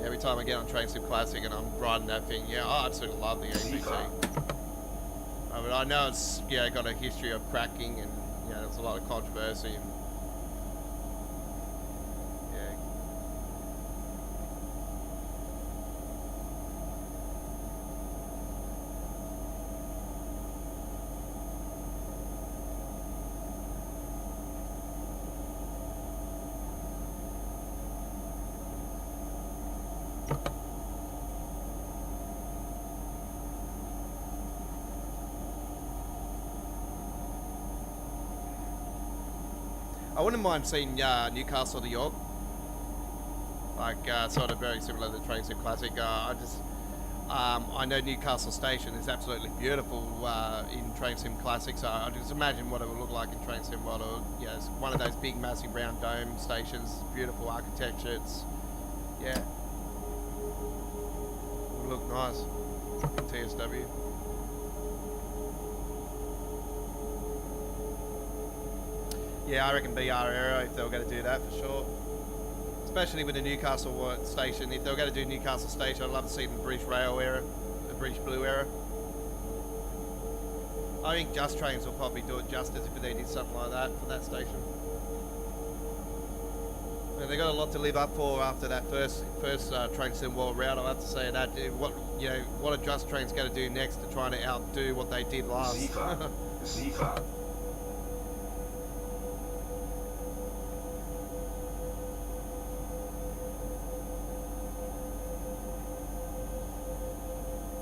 Every time I get on Train Sim Classic and I'm riding that thing, yeah, I absolutely love the APT. I mean, I know it's got a history of cracking and there's a lot of controversy. And, I wouldn't mind seeing Newcastle to York, like sort of very similar to Train Sim Classic. I know Newcastle Station is absolutely beautiful in Train Sim Classic, so I just imagine what it would look like in Train Sim World. It's one of those big, massive, round dome stations, beautiful architecture. It's it would look nice. TSW. Yeah, I reckon BR Aero if they were going to do that for sure. Especially with the Newcastle station. If they were going to do Newcastle station, I'd love to see the British Rail era, the British Blue era. I think Just Trains will probably do it justice if they did something like that for that station. And they got a lot to live up for after that first Train Sim World route. I have to say that. What are Just Trains going to do next to try to outdo what they did last? Ziva.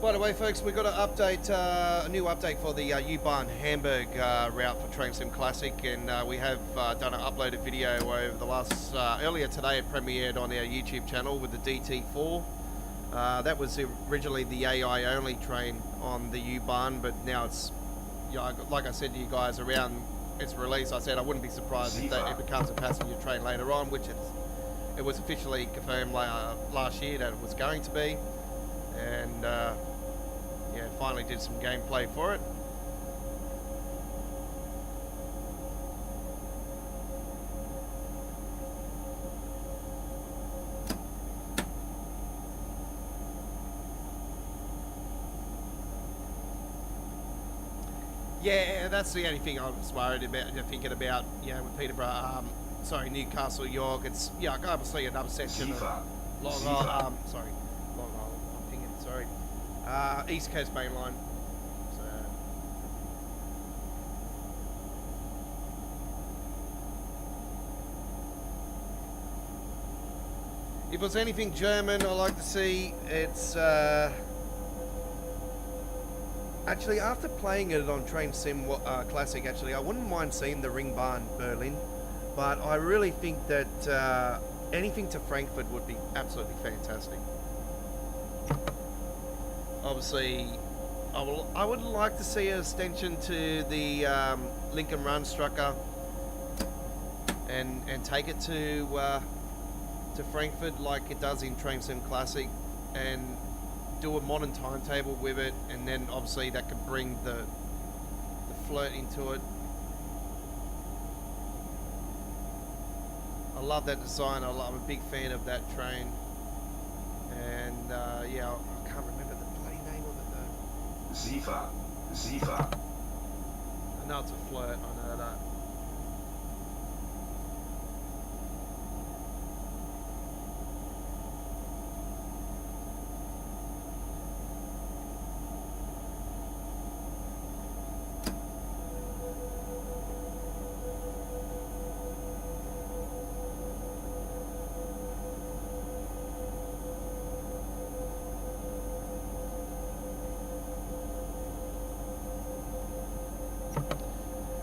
By the way, folks, we've got an update, a new update for the U-Bahn Hamburg route for Train Sim Classic, and we have done an uploaded video over the last, earlier today it premiered on our YouTube channel with the DT4. That was originally the AI only train on the U-Bahn, but now it's, like I said to you guys, around its release, I said I wouldn't be surprised if it becomes a passenger train later on, which it was officially confirmed last year that it was going to be. And finally did some gameplay for it. Yeah, that's the only thing I was worried about, thinking about, with Peterborough, Newcastle, York. It's, obviously another section of Long Island, East Coast Mainline. So. If there's anything German I like to see, it's actually after playing it on Train Sim Classic, actually I wouldn't mind seeing the Ringbahn Berlin, but I really think that anything to Frankfurt would be absolutely fantastic. Obviously, I would like to see an extension to the Lincoln Run Strucker and take it to Frankfurt like it does in Train Sim Classic, and do a modern timetable with it, and then obviously that could bring the flirt into it. I love that design. I'm a big fan of that train, and I can't remember the bloody name of it though. Ziva. I know it's a flirt, I know that.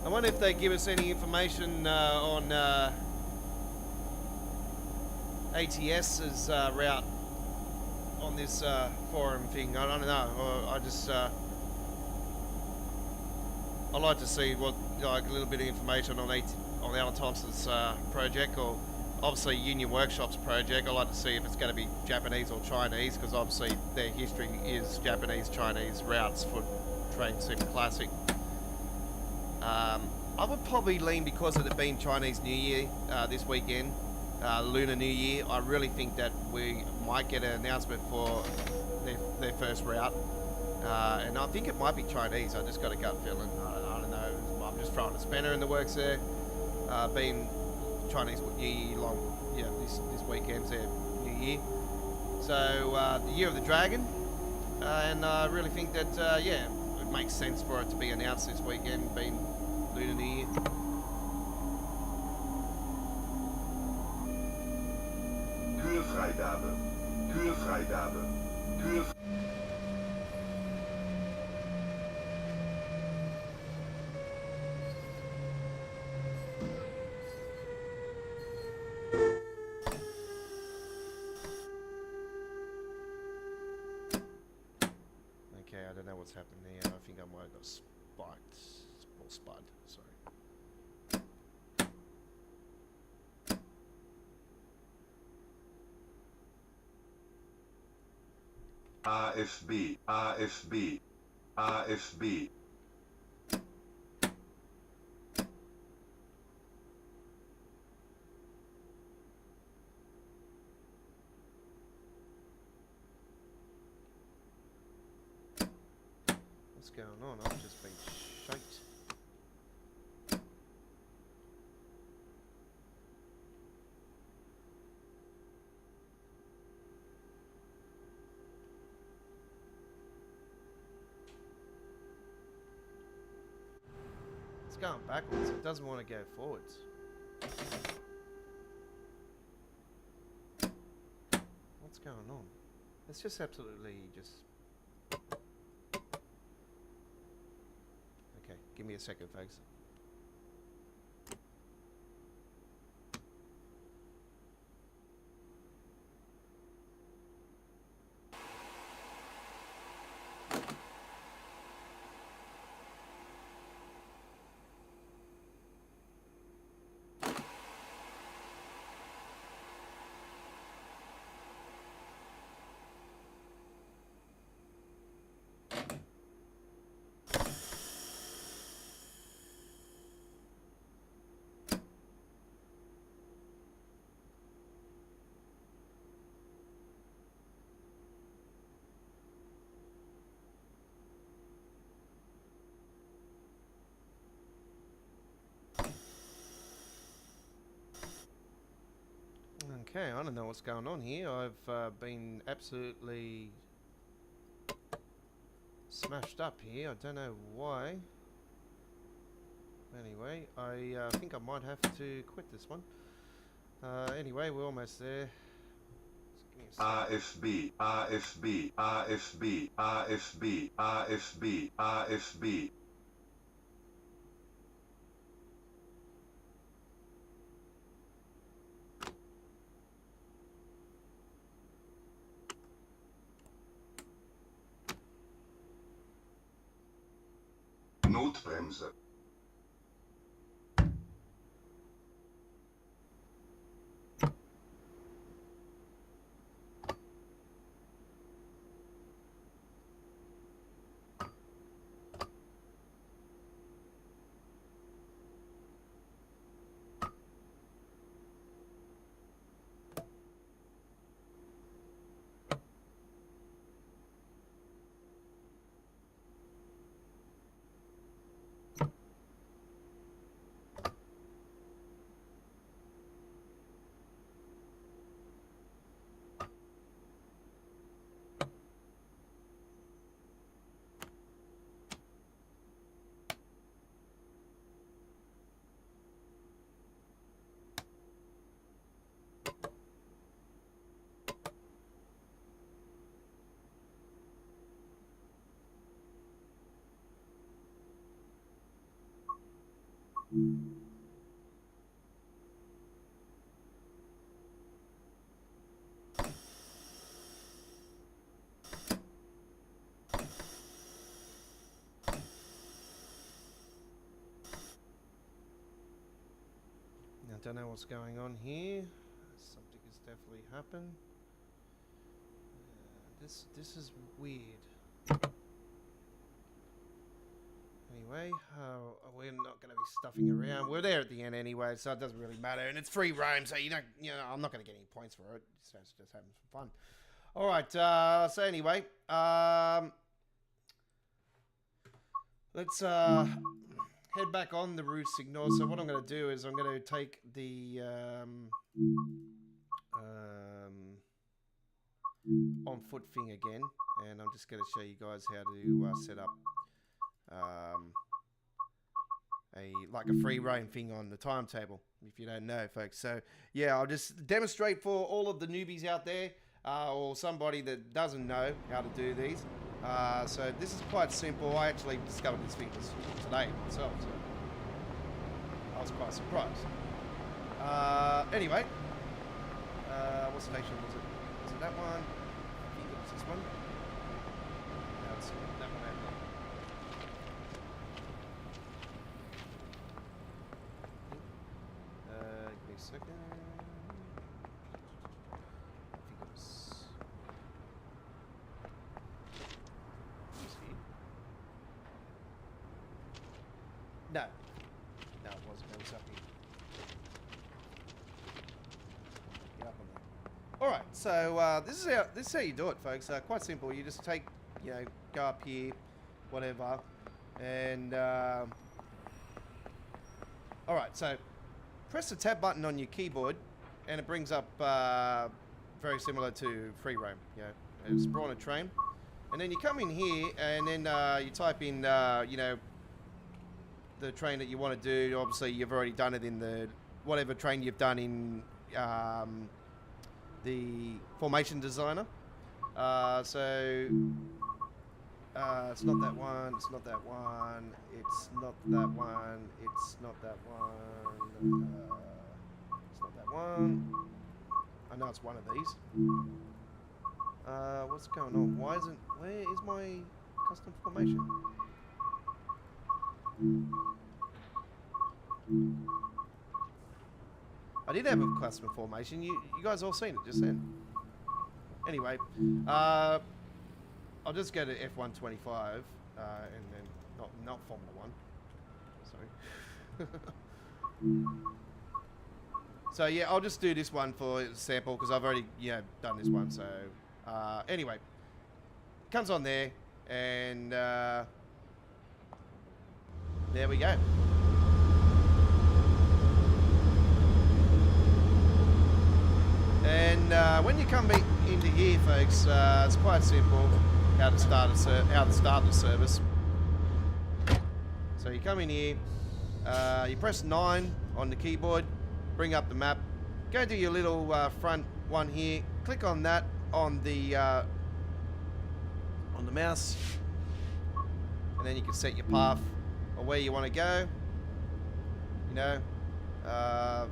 I'm wonder if they give us any information on ATS's route on this forum thing. I don't know. I just I like to see what, like, a little bit of information on Alan Thompson's project, or obviously Union Workshop's project. I like to see if it's going to be Japanese or Chinese, because obviously their history is Japanese-Chinese routes for Train Sim Classic. I would probably lean, because of it being Chinese New Year this weekend, Lunar New Year, I really think that we might get an announcement for their first route. And I think it might be Chinese. I just got a gut feeling. I don't know. I'm just throwing a spanner in the works there. Being Chinese New Year long, yeah, this weekend's their New Year. So the Year of the Dragon, and I really think that yeah, it makes sense for it to be announced this weekend, being Lunar New Year. Huurvrijgabe. Huurvrijgabe. Huur... Okay, I don't know what's happened there. I think I might have got spiked. Or spud, sorry. AFB. AFB. AFB. What's going on? I've just been shaked. It's going backwards. It doesn't want to go forwards. What's going on? It's just absolutely just... Okay, give me a second, folks. Okay, I don't know what's going on here. I've been absolutely smashed up here. I don't know why. Anyway, I think I might have to quit this one. Anyway, we're almost there. AFB. AFB. AFB. AFB. AFB. AFB. Noodbremse. I don't know what's going on here. Something has definitely happened. This is weird. Anyway, we're not going to be stuffing around. We're there at the end anyway, so it doesn't really matter. And it's free roam, so I'm not going to get any points for it. So it's just having some fun. All right. So anyway, let's head back on the route signal. So what I'm going to do is I'm going to take the on foot thing again, and I'm just going to show you guys how to set up a free roam thing on the timetable, if you don't know, folks. So yeah, I'll just demonstrate for all of the newbies out there, or somebody that doesn't know how to do these. So this is quite simple. I actually discovered this thing today myself, so I was quite surprised. Anyway, what station was it? Was it that one? I think it was this one. No, it's that one over there. Give me a second. I think it was here. No, it wasn't. It was up here. Get up on there. All right, so this is how you do it, folks. Quite simple. You just take, go up here, whatever, and all right. So press the tab button on your keyboard, and it brings up very similar to free roam. It's spawn a train, and then you come in here, and then you type in, the train that you want to do. Obviously, you've already done it in the whatever train you've done in the formation designer. So it's not that one. It's not that one. It's not that one. It's not that one. It's not that one. I know it's one of these. What's going on? Where is my custom formation? I did have a custom formation. You guys all seen it just then. Anyway, I'll just go to F125 and then not Formula 1. Sorry. So yeah, I'll just do this one for sample because I've already done this one. So anyway, comes on there, and there we go. And when you come into here, folks, it's quite simple how to start the service. So you come in here, you press 9 on the keyboard, bring up the map, go to your little front one here, click on that on the mouse, and then you can set your path or where you want to go.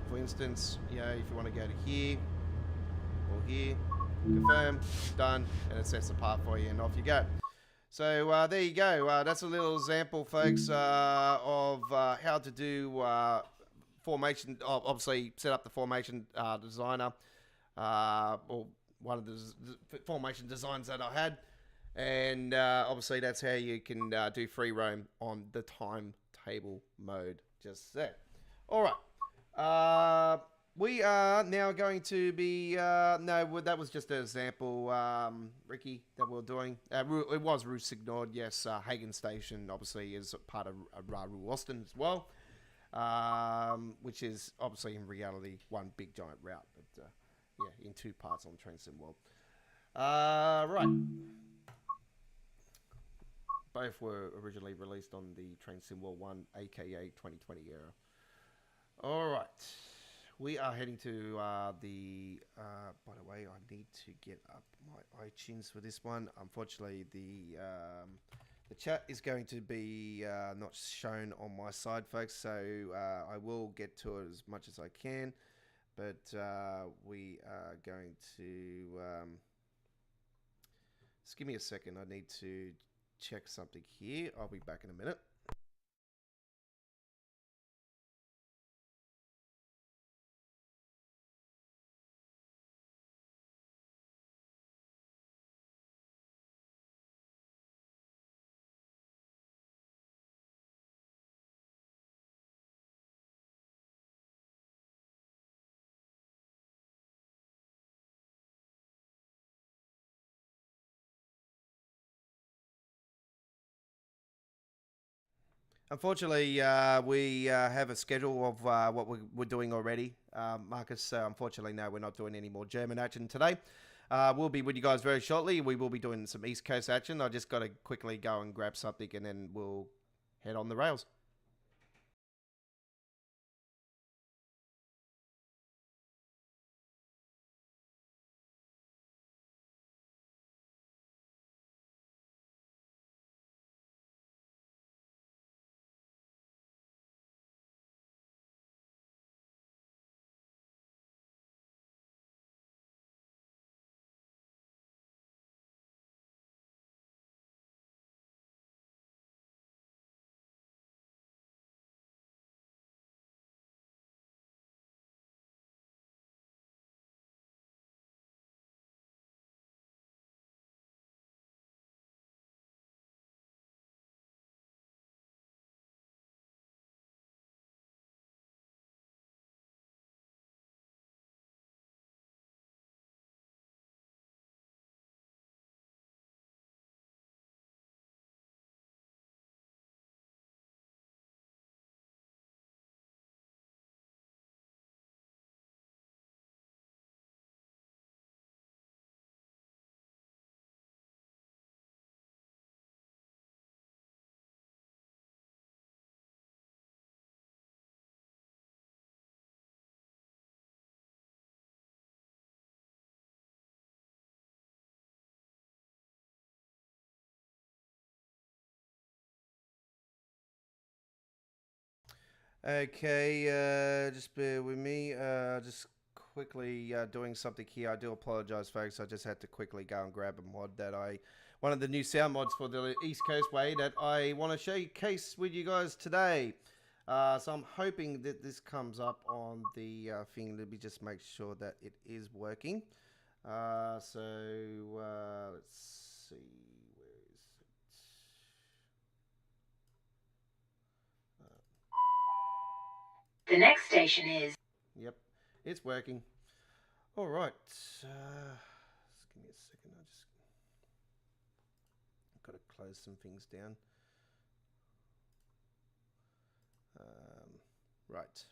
For instance, if you want to go to here or here, confirm, done, and it sets the path for you, and off you go. So there you go. That's a little example, folks, of how to do formation. Obviously, set up the formation designer, or one of the formation designs that I had, and obviously that's how you can do free roam on the timetable mode. Just there. All right. We are now going to be, no, that was just an example, Ricky, that we're doing. It was route signared, yes. Hagen Station, obviously, is part of Rue Austin as well, which is obviously in reality one big giant route, but yeah, in two parts on Trainsim World. Right. Both were originally released on the Trainsim World 1, aka 2020 era. All right. We are heading to by the way, I need to get up my iTunes for this one. Unfortunately, the The chat is going to be not shown on my side, folks, so I will get to it as much as I can, but we are going to... just give me a second. I need to check something here. I'll be back in a minute. Unfortunately, we have a schedule of what we're doing already. Marcus, unfortunately, no, we're not doing any more German action today. We'll be with you guys very shortly. We will be doing some East Coast action. I just got to quickly go and grab something, and then we'll head on the rails. Okay, just bear with me. Just quickly doing something here. I do apologize, folks. I just had to quickly go and grab a mod that one of the new sound mods for the East Coastway that I want to showcase with you guys today. So I'm hoping that this comes up on the thing. Let me just make sure that it is working. Let's see. Where is it? The next station is... Yep, it's working. All right. Just give me a second. I've got to close some things down. Right.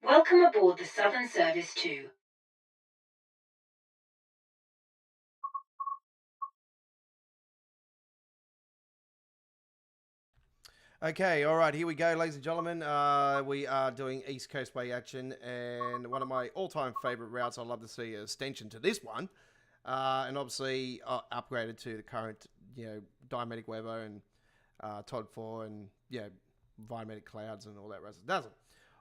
Welcome aboard the Southern Service 2. Okay, all right, here we go, ladies and gentlemen. We are doing East Coastway action, and one of my all-time favourite routes. I'd love to see an extension to this one, and obviously upgraded to the current, diametric weather and Todd 4 and environmental clouds and all that rest. Doesn't.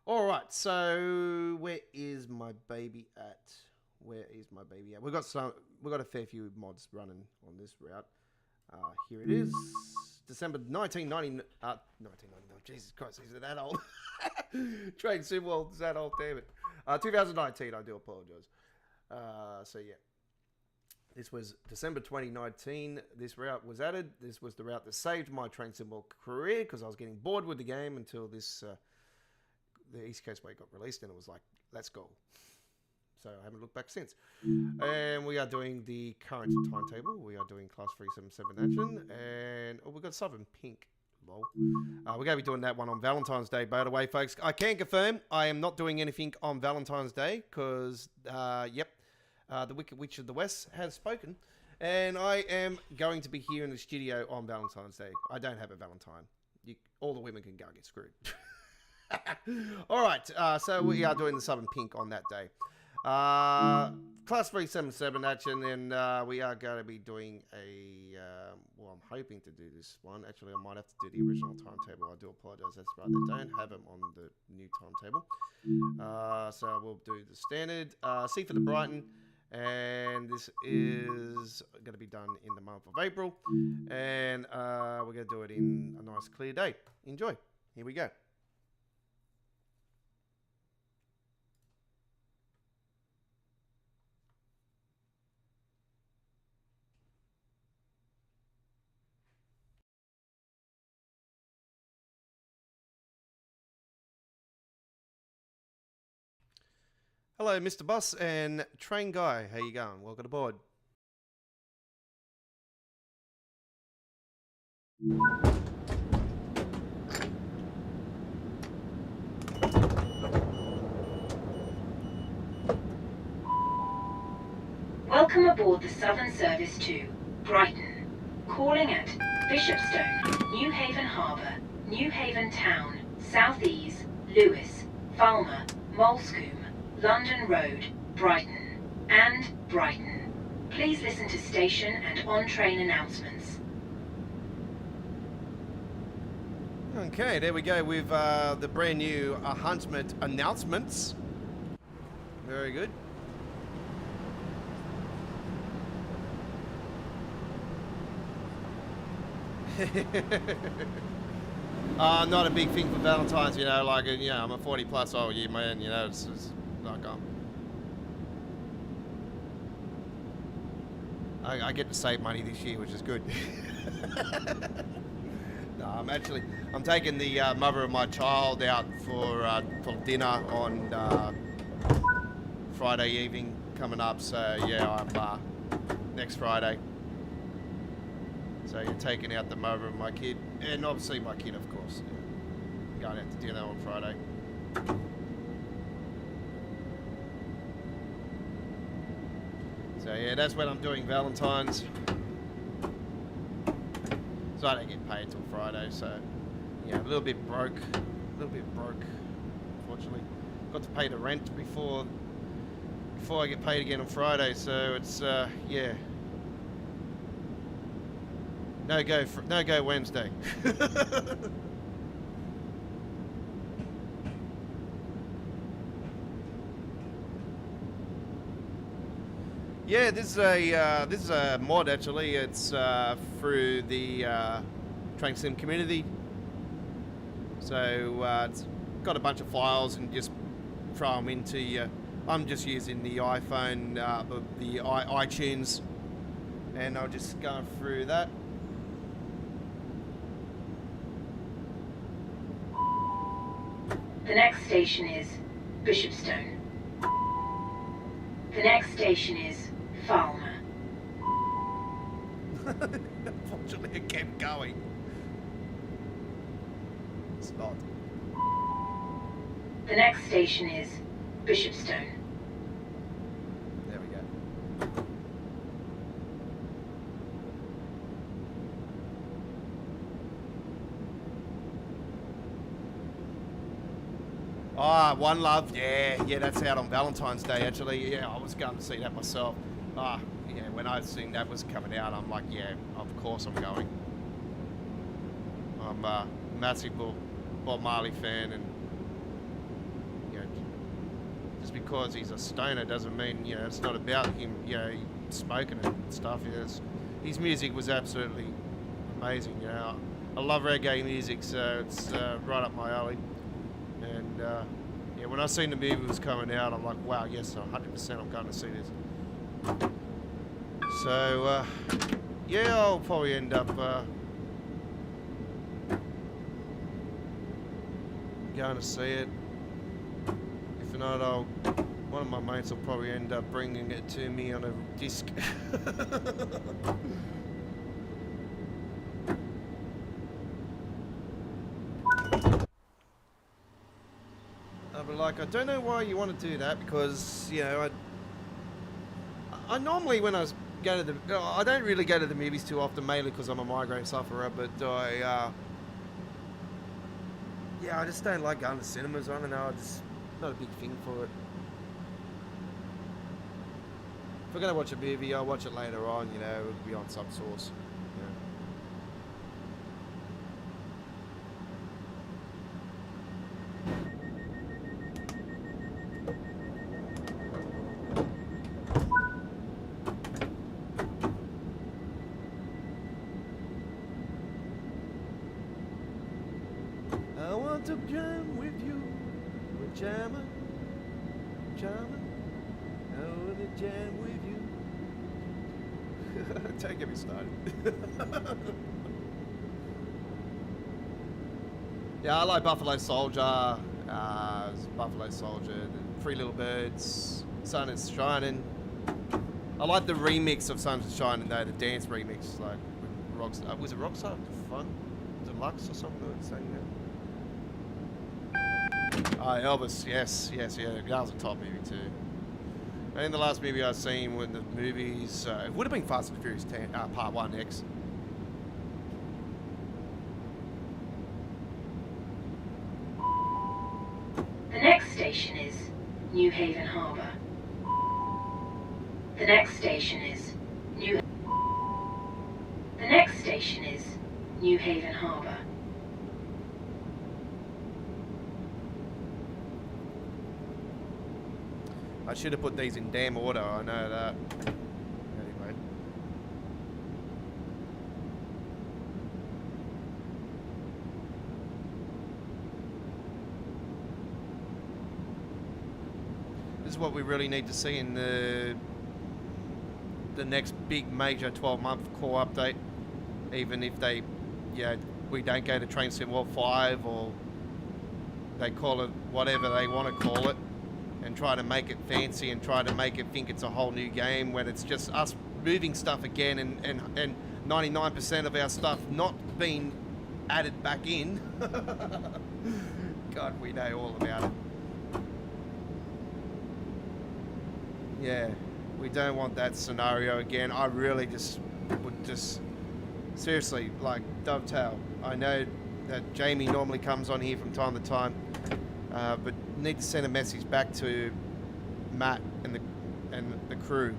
All right, so where is my baby at? We've got a fair few mods running on this route. Here it is. December 1999. Jesus Christ, is it that old? Train sim world is that old, damn it. 2019, I do apologize. So yeah. This was December 2019. This route was added. This was the route that saved my train symbol career because I was getting bored with the game until this the East Coastway got released, and it was like, let's go. So I haven't looked back since. And we are doing the current timetable. We are doing Class 377 action, and we've got Southern Pink. Lol. We're going to be doing that one on Valentine's Day, by the way, folks. I can confirm I am not doing anything on Valentine's Day because, the Wicked Witch of the West has spoken, and I am going to be here in the studio on Valentine's Day. I don't have a Valentine. All the women can go and get screwed. All right, so we are doing the Southern Pink on that day. Class 377 action, and we are going to be doing a, well, I'm hoping to do this one. Actually, I might have to do the original timetable. I do apologise, that's right. They don't have them on the new timetable. So we'll do the standard. C for the Brighton, and this is going to be done in the month of April. And we're going to do it in a nice clear day. Enjoy. Here we go. Hello, Mr. Bus and Train Guy. How you going? Welcome aboard. Welcome aboard the Southern Service to Brighton. Calling at Bishopstone, New Haven Harbour, New Haven Town, South Ease, Lewis, Falmer, Molescombe, London Road, Brighton, and Brighton. Please listen to station and on-train announcements. Okay, there we go with the brand new Enhancement announcements. Very good. Not a big thing for Valentine's, you know, like, you know, I'm a 40 plus old year man, you know, it's like I get to save money this year, which is good. No, I'm taking the mother of my child out for dinner on Friday evening coming up, so yeah, I'm next Friday. So you're taking out the mother of my kid, and obviously my kid, of course. Yeah. Going out to dinner on Friday. So yeah, that's when I'm doing Valentine's. So I don't get paid till Friday, so yeah, a little bit broke, unfortunately. Got to pay the rent before I get paid again on Friday, so it's yeah. No go Wednesday. Yeah, this is a mod actually. It's through the train sim community. So it's got a bunch of files and just throw them into. I'm just using the iPhone, the iTunes, and I'll just go through that. The next station is Bishopstone. The next station is Falmer. Unfortunately, it kept going. It's not. The next station is Bishopstone. There we go. Ah, One Love, yeah, that's out on Valentine's Day, actually. Yeah, I was going to see that myself. Yeah, when I seen that was coming out, I'm like, yeah, of course I'm going. I'm a massive Bob Marley fan, and, you know, just because he's a stoner doesn't mean, you know, it's not about him, you know, smoking and stuff. You know, his music was absolutely amazing, you know. I love reggae music, so it's right up my alley. And yeah, when I seen the movie was coming out, I'm like, wow, yes, 100% I'm going to see this. So, yeah, I'll probably end up going to see it. If not, one of my mates will probably end up bringing it to me on a disc. But like, I don't know why you want to do that, because, you know, I normally, when I go to the, I don't really go to the movies too often, mainly because I'm a migraine sufferer, but yeah, I just don't like going to cinemas. I don't know, I'm just not a big thing for it. If we're going to watch a movie, I'll watch it later on, you know, it'll be on some source. To jam with you, we're jamming, I wanna jam with you. Don't get me started. Yeah, I like Buffalo Soldier, Buffalo Soldier, the Three Little Birds, Sun is Shining. I like the remix of Sun is Shining though, the dance remix, like with Rockstar. Was it Rockstar Fun? Was it Lux or something that was saying that? Elvis, yes, yeah, that was a top movie too. And the last movie I've seen were the movies, it would have been Fast and Furious 10, Part 1X. The next station is New Haven Harbour. The next station is New Haven Harbour. I should have put these in damn order, I know that. Anyway. This is what we really need to see in the next big major 12-month core update. Even if they, yeah, we don't go to Train Sim World 5, or they call it whatever they want to call it, and try to make it fancy and try to make it think it's a whole new game when it's just us moving stuff again and 99% of our stuff not being added back in. God, we know all about it. Yeah, we don't want that scenario again. I really just would just seriously, like, dovetail. I know that Jamie normally comes on here from time to time, but need to send a message back to Matt and the crew.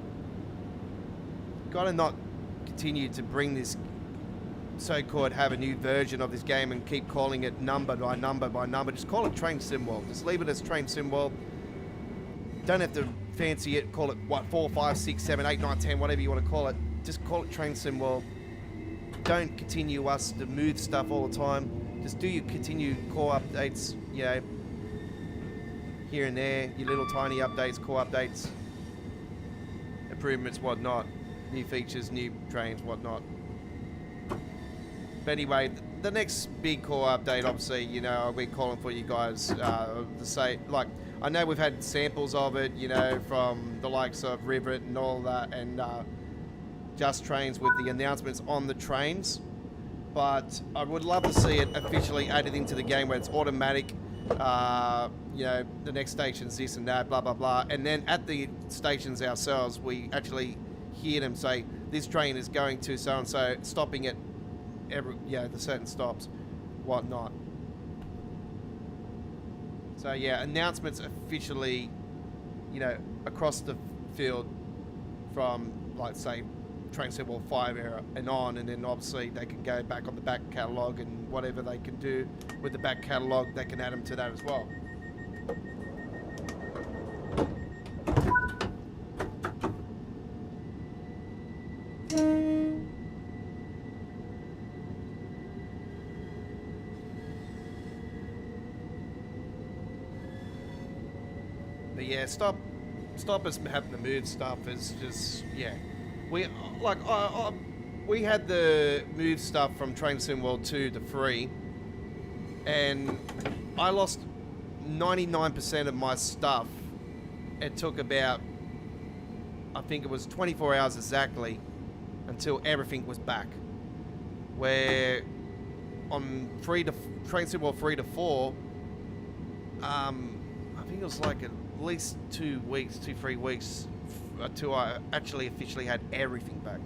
Got to not continue to bring this so-called have a new version of this game and keep calling it number by number by number. Just call it Train Sim World. Just leave it as Train Sim World. Don't have to fancy it. Call it what, 4, 5, 6, 7, 8, 9, 10, whatever you want to call it. Just call it Train Sim World. Don't continue us to move stuff all the time. Just do your continued core updates, you know, here and there, your little tiny updates, core updates, improvements, whatnot, new features, new trains, whatnot. But anyway, the next big core update, obviously, you know, I'll be calling for you guys to say, like, I know we've had samples of it, you know, from the likes of Rivet and all that, and Just Trains with the announcements on the trains. But I would love to see it officially added into the game where it's automatic. You know, the next station's this and that, blah, blah, blah. And then at the stations ourselves, we actually hear them say, this train is going to so-and-so, stopping at every, you know, the certain stops, whatnot. So yeah, announcements officially, you know, across the field from, like, say, Train Sim World 5 era and on, and then obviously they can go back on the back catalogue, and whatever they can do with the back catalogue, they can add them to that as well. But yeah, stop us having to move stuff. Is just, yeah, we like we had the move stuff from Train Sim World 2 to 3, and I lost 99% of my stuff. It took about, I think it was 24 hours exactly until everything was back. Where on Train Sim World 3 to 4, I think it was like at least 3 weeks until I actually officially had everything back.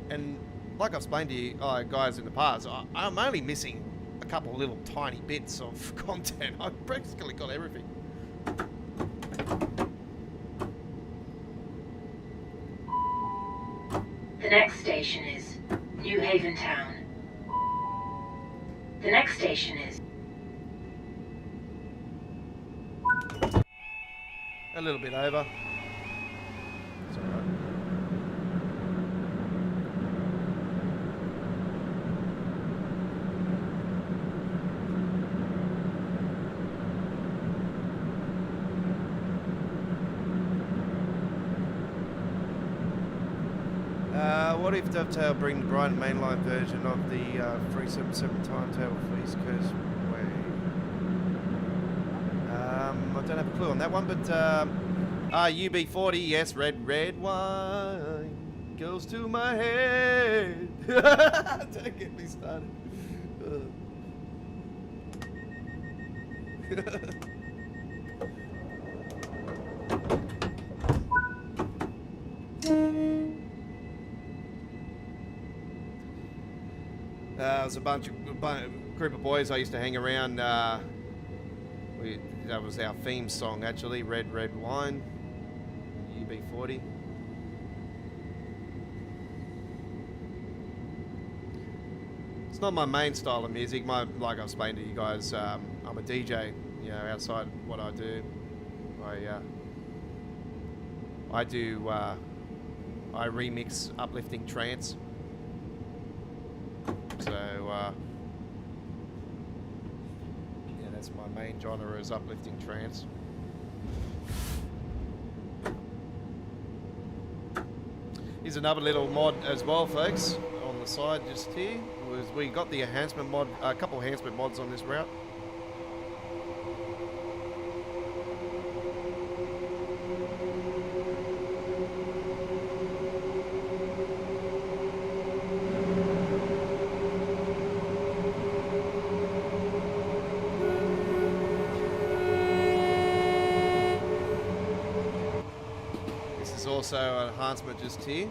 And like I've explained to you guys in the past, I'm only missing a couple of little tiny bits of content. I've practically got everything. The next station is New Haven Town. The next station is... A little bit over. It's alright. What if Dovetail bring the Brighton Mainline version of the 377 timetable for East Coast Way? I don't have a clue on that one, but UB40, yes, red wine goes to my head. Don't get me started. There was a group of boys I used to hang around. That was our theme song, actually. Red Wine, UB40. It's not my main style of music. Like I explained to you guys, I'm a DJ. You know, outside what I do, I remix uplifting trance. So, yeah, that's my main genre, is uplifting trance. Here's another little mod as well, folks, on the side just here. We got the enhancement mod, a couple of enhancement mods on this route. Also an enhancement just here.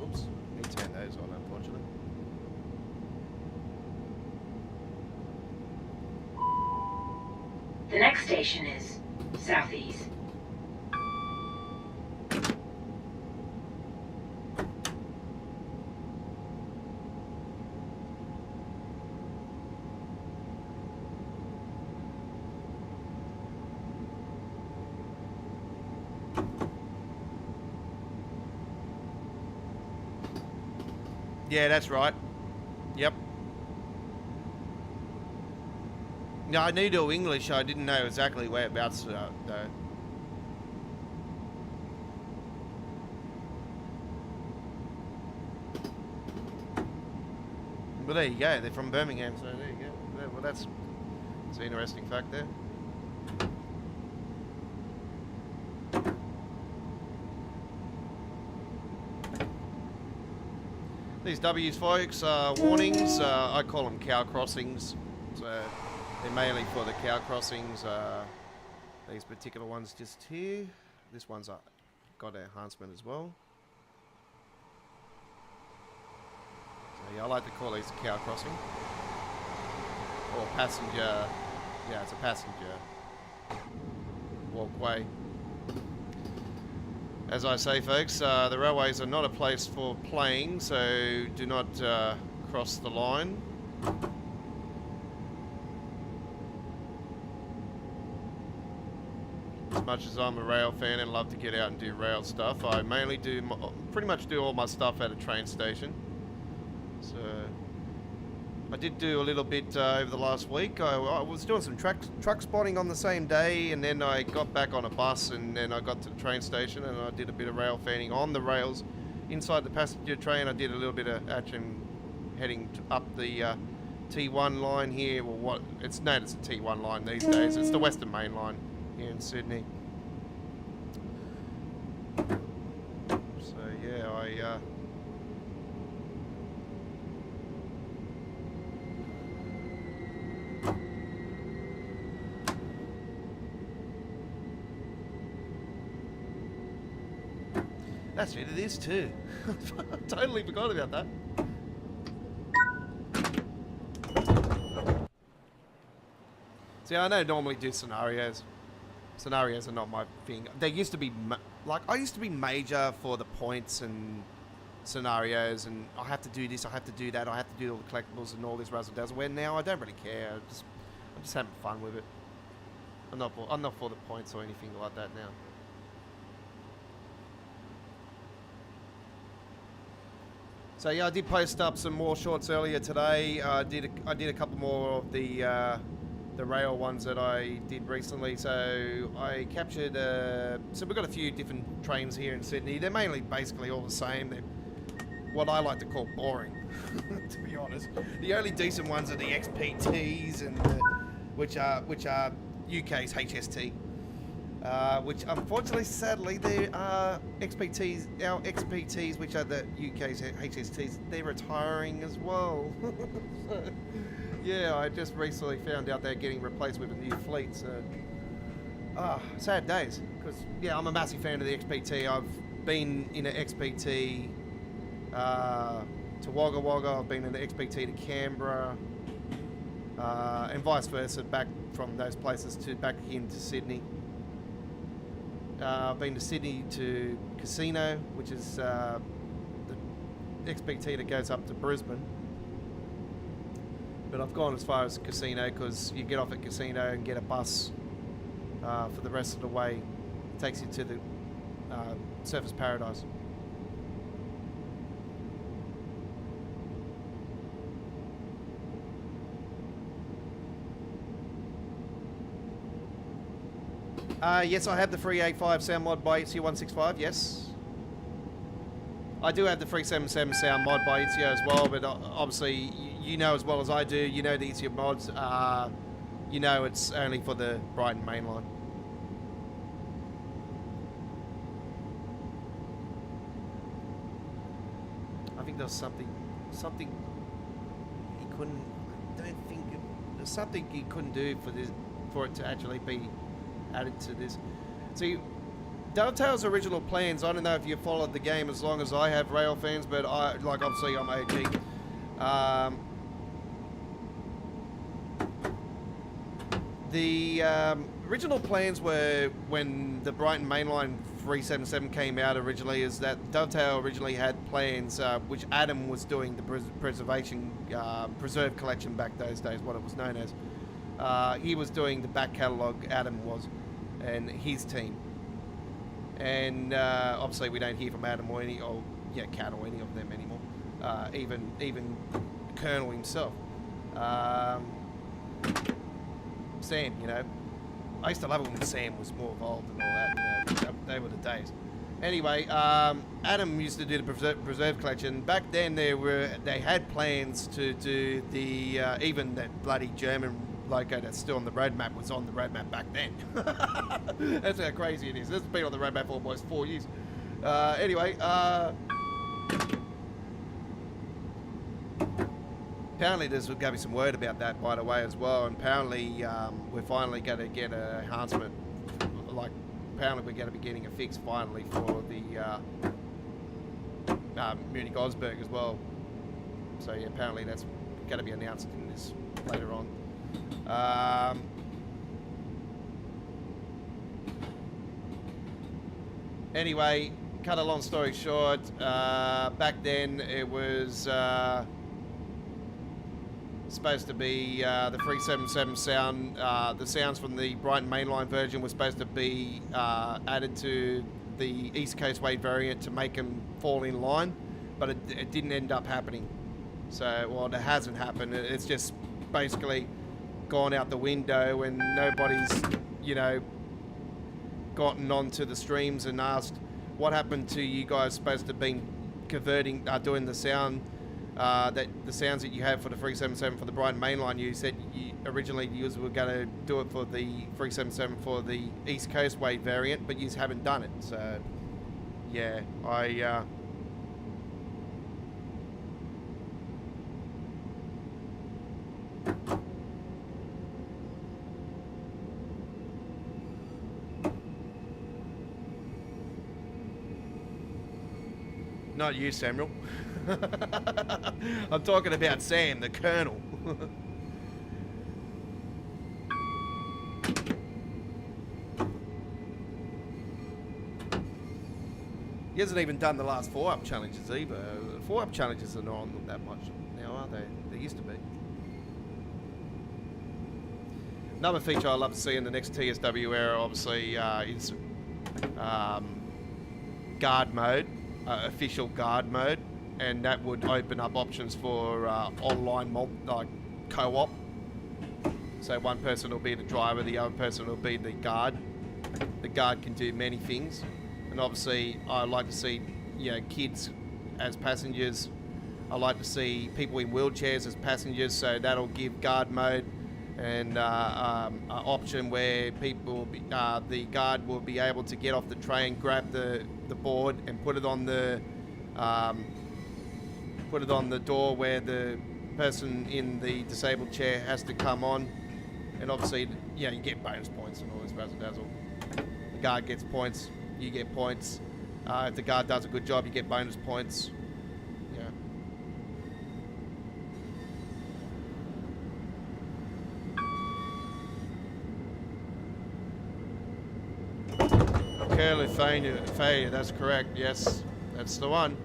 Oops, need to turn those on, unfortunately. The next station is Southeast. Yeah, that's right. Yep. No, I knew to do English. I didn't know exactly whereabouts though. Well, there you go. They're from Birmingham, so there you go. Well, that's an interesting fact there. These W's, folks, are warnings. I call them cow crossings. So they're mainly for the cow crossings. These particular ones just here. This one's got an enhancement as well. So yeah, I like to call these a cow crossing. Or passenger. Yeah, it's a passenger walkway. As I say, folks, the railways are not a place for playing, so do not cross the line. As much as I'm a rail fan and love to get out and do rail stuff, I mainly pretty much do all my stuff at a train station. So I did do a little bit over the last week. I was doing some truck spotting on the same day, and then I got back on a bus, and then I got to the train station, and I did a bit of rail fanning on the rails inside the passenger train. I did a little bit of action heading up the T1 line here. Well, what it's known as the T1 line these days. It's the Western Mainline here in Sydney. So yeah, that's it, it is too. Totally forgot about that. See, I don't normally do scenarios. Scenarios are not my thing. They used to be, I used to be major for the points and scenarios, and I have to do this, I have to do that, I have to do all the collectibles and all this razzle dazzle, where now I don't really care. I'm just having fun with it. I'm not for the points or anything like that now. So yeah, I did post up some more shorts earlier today. I did a couple more of the rail ones that I did recently. So I captured. So we've got a few different trains here in Sydney. They're mainly basically all the same. They're what I like to call boring, to be honest. The only decent ones are the XPTs, and which are UK's HST. Which unfortunately, sadly, there are XPTs, our XPTs, which are the UK's HSTs, they're retiring as well. So, yeah, I just recently found out they're getting replaced with a new fleet, so... sad days, because, yeah, I'm a massive fan of the XPT. I've been in an XPT to Wagga Wagga, I've been in the XPT to Canberra, and vice versa, back from those places to back into Sydney. I've been to Sydney to Casino, which is the XPT that goes up to Brisbane. But I've gone as far as Casino because you get off at Casino and get a bus for the rest of the way. It takes you to the Surfers Paradise. Yes, I have the free A5 sound mod by Itzio165, yes. I do have the free 77 sound mod by Itzio as well, but obviously you know as well as I do, you know the Itzio mods, you know it's only for the Brighton Mainline. I think there was something he couldn't, I don't think, there's something he couldn't do for it to actually be added to this. See, Dovetail's original plans, I don't know if you followed the game as long as I have, Railfans, but obviously I'm OG. The original plans were, when the Brighton Mainline 377 came out originally, is that Dovetail originally had plans, which Adam was doing the preserve collection back those days, what it was known as. He was doing the back catalogue, Adam was, and his team. And obviously we don't hear from Adam or Cat or any of them anymore. Even Colonel himself. Sam, you know. I used to love it when Sam was more involved and all that. You know, they were the days. Anyway, Adam used to do the preserve collection. Back then they had plans to do the even that bloody German logo that's still on the roadmap was on the roadmap back then. That's how crazy it is. This has been on the roadmap for almost 4 years. Anyway, apparently there's going to be some word about that, by the way, as well. And apparently we're finally going to get an enhancement. Like, apparently we're going to be getting a fix finally for the Munich Osberg as well. So yeah, apparently that's going to be announced in this later on. Anyway, cut a long story short, back then it was supposed to be the 377 sound, the sounds from the Brighton Mainline version were supposed to be added to the East Coastway variant to make them fall in line, but it didn't end up happening. So, well, it hasn't happened. It's just basically gone out the window, and nobody's, you know, gotten onto the streams and asked what happened to you guys supposed to have been converting, doing the sound, the sounds that you have for the 377 for the Brighton Mainline. You said originally you were going to do it for the 377 for the East Coastway variant, but you haven't done it. So, yeah, Not you, Samuel. I'm talking about Sam, the Colonel. He hasn't even done the last 4-up challenges either. 4-up challenges are not on them that much now, are they? They used to be. Another feature I love to see in the next TSW era, obviously, is guard mode. Official guard mode, and that would open up options for online co-op. So one person will be the driver, the other person will be the guard. The guard can do many things, and obviously I like to see, you know, kids as passengers. I like to see people in wheelchairs as passengers, so that'll give guard mode and an option where people, the guard will be able to get off the train, grab the board and put it on the door where the person in the disabled chair has to come on. And obviously, you know, you get bonus points and all this razzle dazzle. The guard gets points, you get points. If the guard does a good job, you get bonus points. Curly failure, that's correct. Yes, that's the one.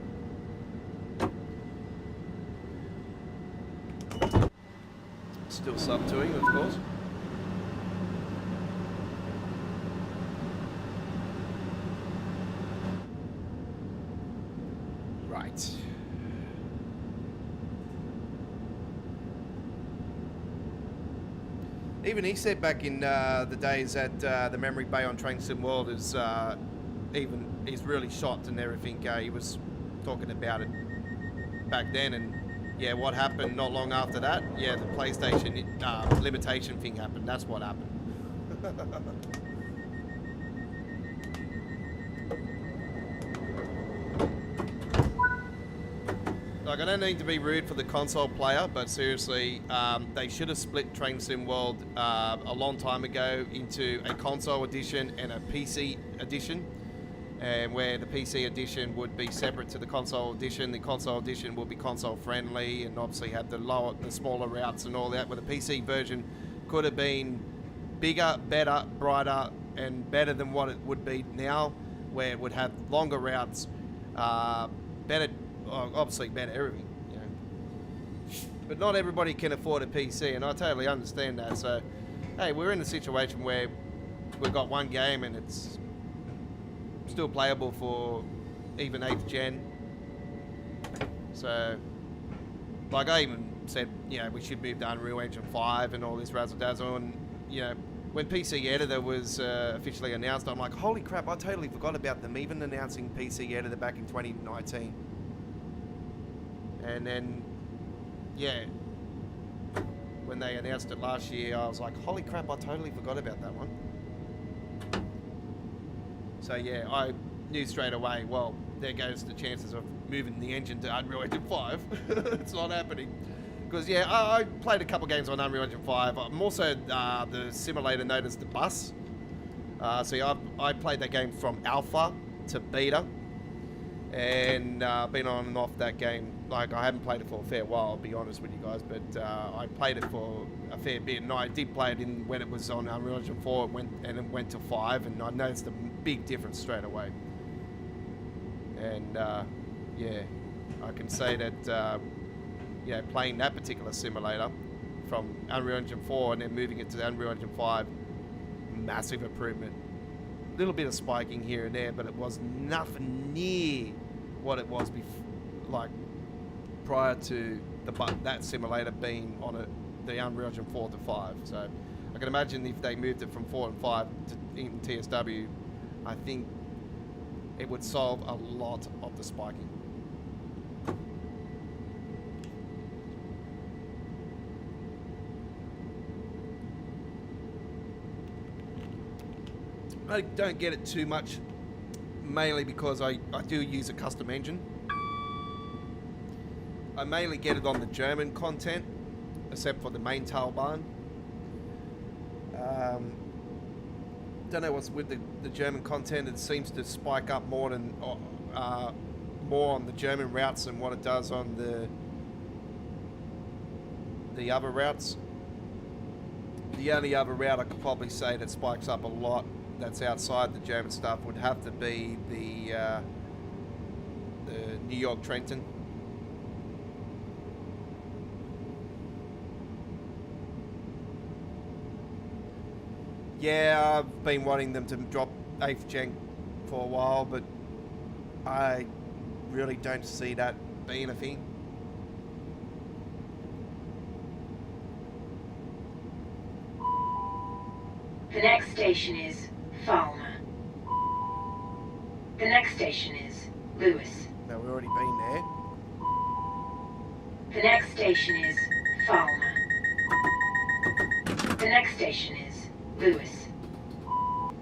Still sub to him, of course. Right. Even he said back in the days at the Memory Bay on Train Sim World is he's really shocked and everything. He was talking about it back then, and yeah, what happened not long after that? Yeah, the PlayStation limitation thing happened. That's what happened. Like, I don't need to be rude for the console player, but seriously, they should have split Train Sim World a long time ago into a console edition and a PC edition, and where the PC edition would be separate to the console edition. The console edition will be console friendly and obviously have the smaller routes and all that, where the PC version could have been bigger, better, brighter, and better than what it would be now, where it would have longer routes, better, obviously better everything, you know. But not everybody can afford a PC, and I totally understand that. So, hey, we're in a situation where we've got one game and it's still playable for even 8th gen. So, like I even said, you know, we should move to Unreal Engine 5 and all this razzle dazzle. And, you know, when PC Editor was officially announced, I'm like, holy crap, I totally forgot about them even announcing PC Editor back in 2019. And then, yeah, when they announced it last year, I was like, holy crap, I totally forgot about that one. So yeah, I knew straight away, well, there goes the chances of moving the engine to Unreal Engine 5. It's not happening. Because yeah, I played a couple games on Unreal Engine 5. I'm also the simulator known as the bus. So I played that game from alpha to beta. And been on and off that game. Like, I haven't played it for a fair while, I'll be honest with you guys, but I played it for a fair bit, and I did play it in when it was on Unreal Engine 4, and it went to 5, and I noticed a big difference straight away. And yeah, I can say that yeah, playing that particular simulator from Unreal Engine 4 and then moving it to Unreal Engine 5, massive improvement. A little bit of spiking here and there, but it was nothing near what it was before, like prior to that simulator being on the Unreal Engine 4 to 5. So I can imagine if they moved it from 4 and 5 to in TSW, I think it would solve a lot of the spiking. I don't get it too much, mainly because I do use a custom engine. I mainly get it on the German content, except for the main tailbahn. Don't know what's with the German content. It seems to spike up more than more on the German routes than what it does on the other routes. The only other route I could probably say that spikes up a lot that's outside the German stuff would have to be the New York Trenton. Yeah, I've been wanting them to drop 8th Gen for a while, but I really don't see that being a thing. The next station is Falmer. The next station is Lewis. No, we've already been there. The next station is Falmer. The next station is Lewis.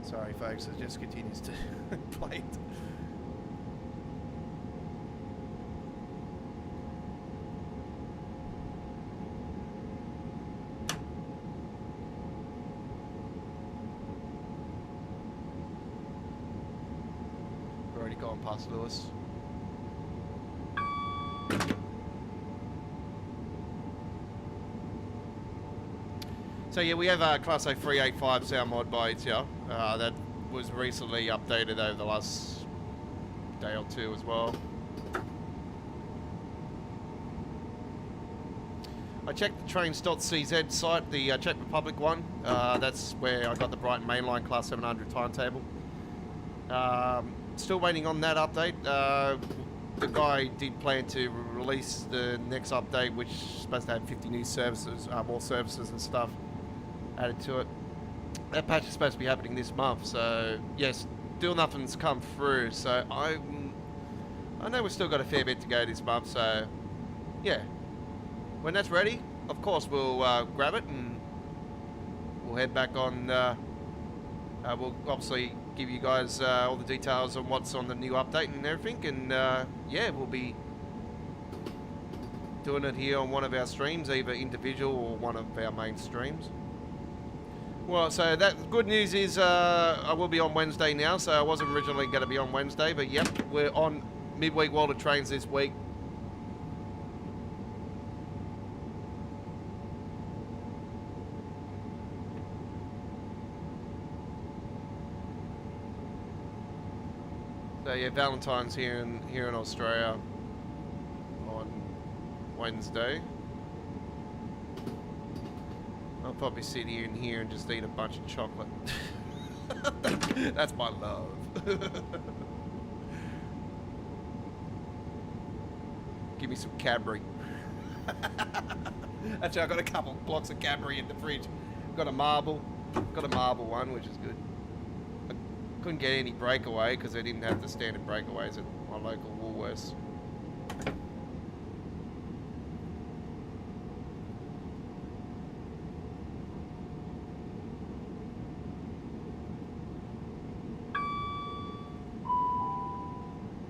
Sorry folks, it just continues to play it. We're already gone past Lewis. So yeah, we have Class A 385 sound mod by ETL. That was recently updated over the last day or two as well. I checked the trains.cz site, the Czech Republic one. That's where I got the Brighton Mainline Class 700 timetable. Still waiting on that update. The guy did plan to release the next update, which is supposed to have 50 new services, more services and stuff added to it. That patch is supposed to be happening this month, so yes, still nothing's come through. So I know we've still got a fair bit to go this month. So yeah, when that's ready, of course we'll grab it and we'll head back on. We'll obviously give you guys all the details on what's on the new update and everything, and yeah, we'll be doing it here on one of our streams, either individual or one of our main streams. Well, so that good news is I will be on Wednesday now, so I wasn't originally going to be on Wednesday, but yep, we're on midweek World of Trains this week. So yeah, Valentine's here in Australia on Wednesday. I'll probably sit in here and just eat a bunch of chocolate. That's my love. Give me some Cadbury. Actually, I got a couple blocks of Cadbury in the fridge. Got a marble one, which is good. I couldn't get any breakaway because they didn't have the standard breakaways at my local Woolworths.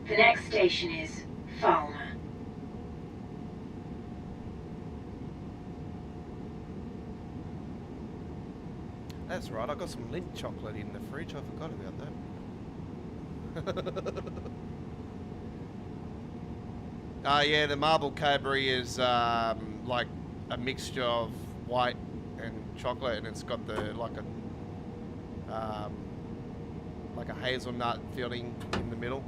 The next station is Falmer. That's right, I got some Lindt chocolate in the fridge. I forgot about that. Yeah, the marble Cadbury is like a mixture of white and chocolate, and it's got the like a hazelnut filling in the middle.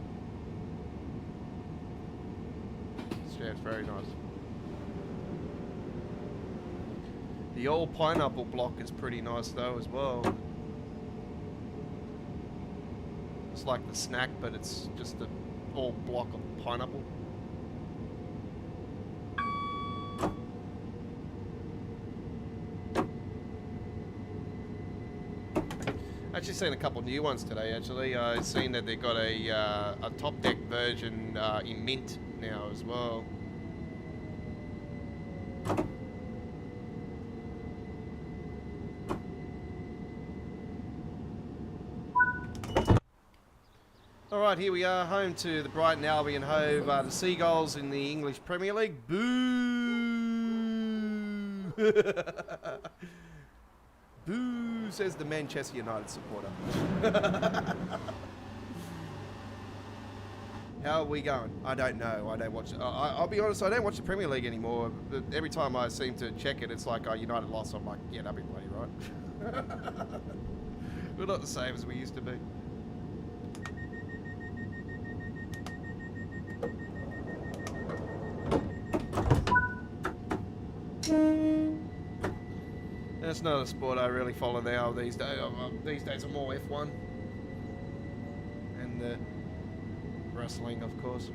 Yeah, it's very nice. The old pineapple block is pretty nice though as well. It's like the snack, but it's just a whole block of pineapple. Actually seen a couple new ones today, actually. I've seen that they've got a top deck version in mint now as well. Alright, here we are, home to the Brighton Albion Hove, the Seagulls in the English Premier League. Boo! Boo, says the Manchester United supporter. How are we going? I don't know. I don't watch. I'll be honest. I don't watch the Premier League anymore. Every time I seem to check it, it's like, oh, United lost. I'm like, yeah, that'd be bloody right. We're not the same as we used to be. That's not a sport I really follow now these days. These days I'm more F1 and wrestling, of course.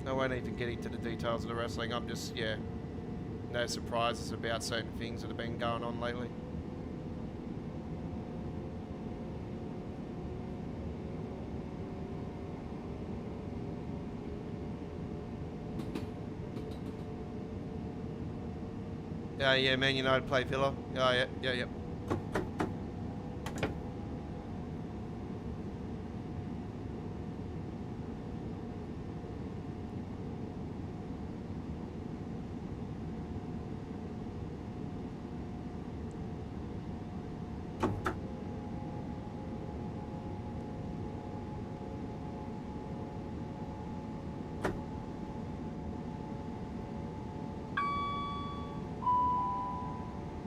I won't even get into the details of the wrestling. I'm just, yeah, no surprises about certain things that have been going on lately. Yeah, Man United play Villa. Oh, yeah.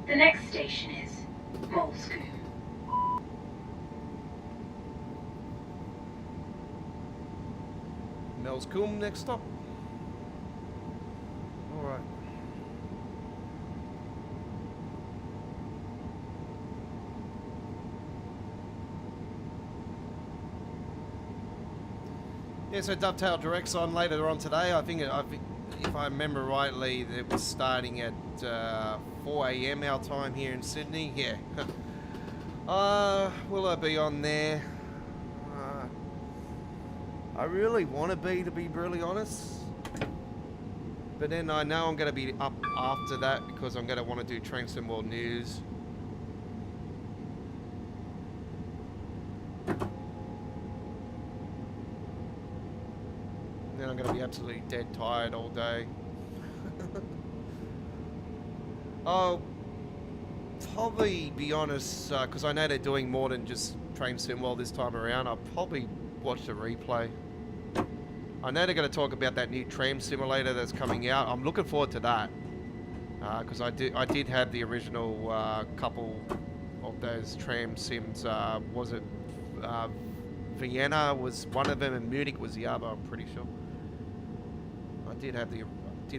The next station is Molescombe. Molescombe next stop. All right. Yeah, so Dovetail Direct's on later on today. I think if I remember rightly, it was starting at 4 a.m. our time here in Sydney. Yeah. Will I be on there? I really want to be really honest. But then I know I'm going to be up after that because I'm going to want to do Trainsim World News. Then I'm going to be absolutely dead tired all day. I'll probably be honest, because I know they're doing more than just Train Sim World this time around. I'll probably watch the replay. I know they're going to talk about that new tram simulator that's coming out. I'm looking forward to that because I did have the original couple of those tram sims. Was it Vienna was one of them and Munich was the other? I'm pretty sure. I did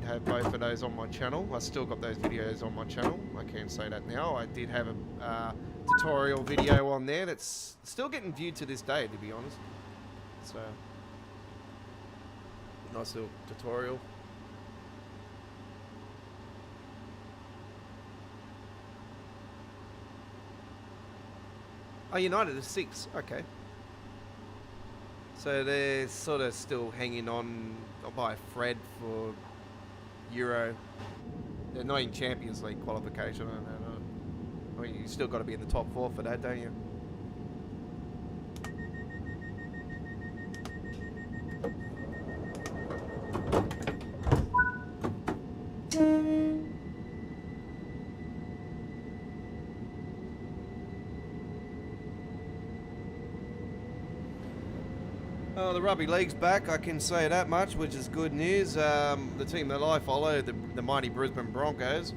have both of those on my channel. I still got those videos on my channel. I can say that now. I did have a tutorial video on there that's still getting viewed to this day, to be honest. So, nice little tutorial. Oh, United is 6. Okay. So they're sort of still hanging on by a thread for Euro. They're not in Champions League qualification. I mean, you still got to be in the top 4 for that, don't you? The rugby league's back, I can say that much, which is good news. The team that I follow, the mighty Brisbane Broncos,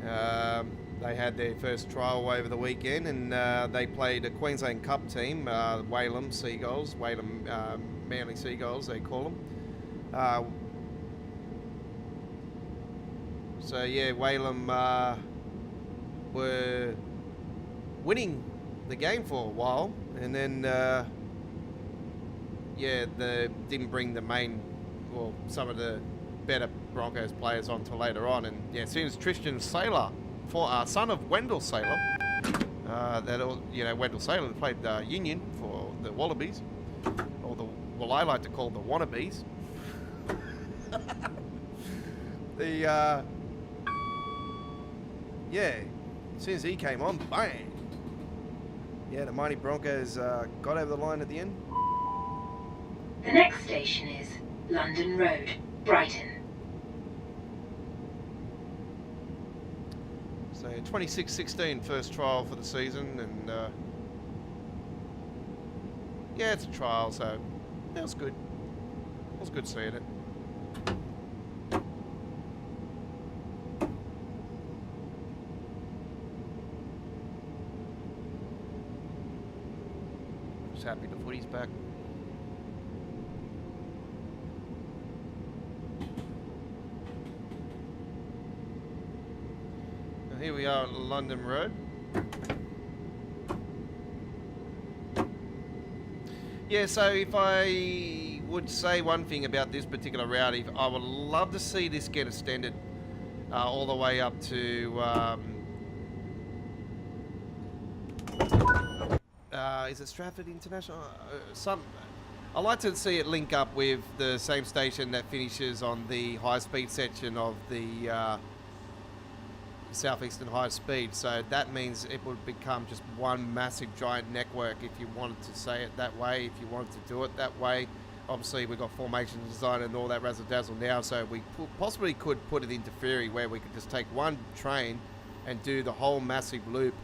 they had their first trial over the weekend, and they played a Queensland Cup team, Whalum Seagulls, Whalum Manly Seagulls, they call them. So yeah, Whalum were winning the game for a while, and then yeah, they didn't bring the main, some of the better Broncos players on till later on, and yeah, as soon as Tristan Sailor son of Wendell Sailor. Wendell Sailor played Union for the Wallabies, or well, I like to call the Wannabes. Yeah, as soon as he came on, bang! Yeah, the mighty Broncos got over the line at the end. The next station is London Road, Brighton. So 26-16 first trial for the season, and yeah, it's a trial, so that was good. It was good seeing it. Just happy the footy's back. Here we are at London Road. Yeah, so if I would say one thing about this particular route, I would love to see this get extended all the way up to is it Stratford International? I'd like to see it link up with the same station that finishes on the high-speed section of the Southeastern High Speed. So that means it would become just one massive giant network, if you wanted to say it that way, if you wanted to do it that way. Obviously we've got formation design and all that razzle dazzle now, so we possibly could put it into theory where we could just take one train and do the whole massive loop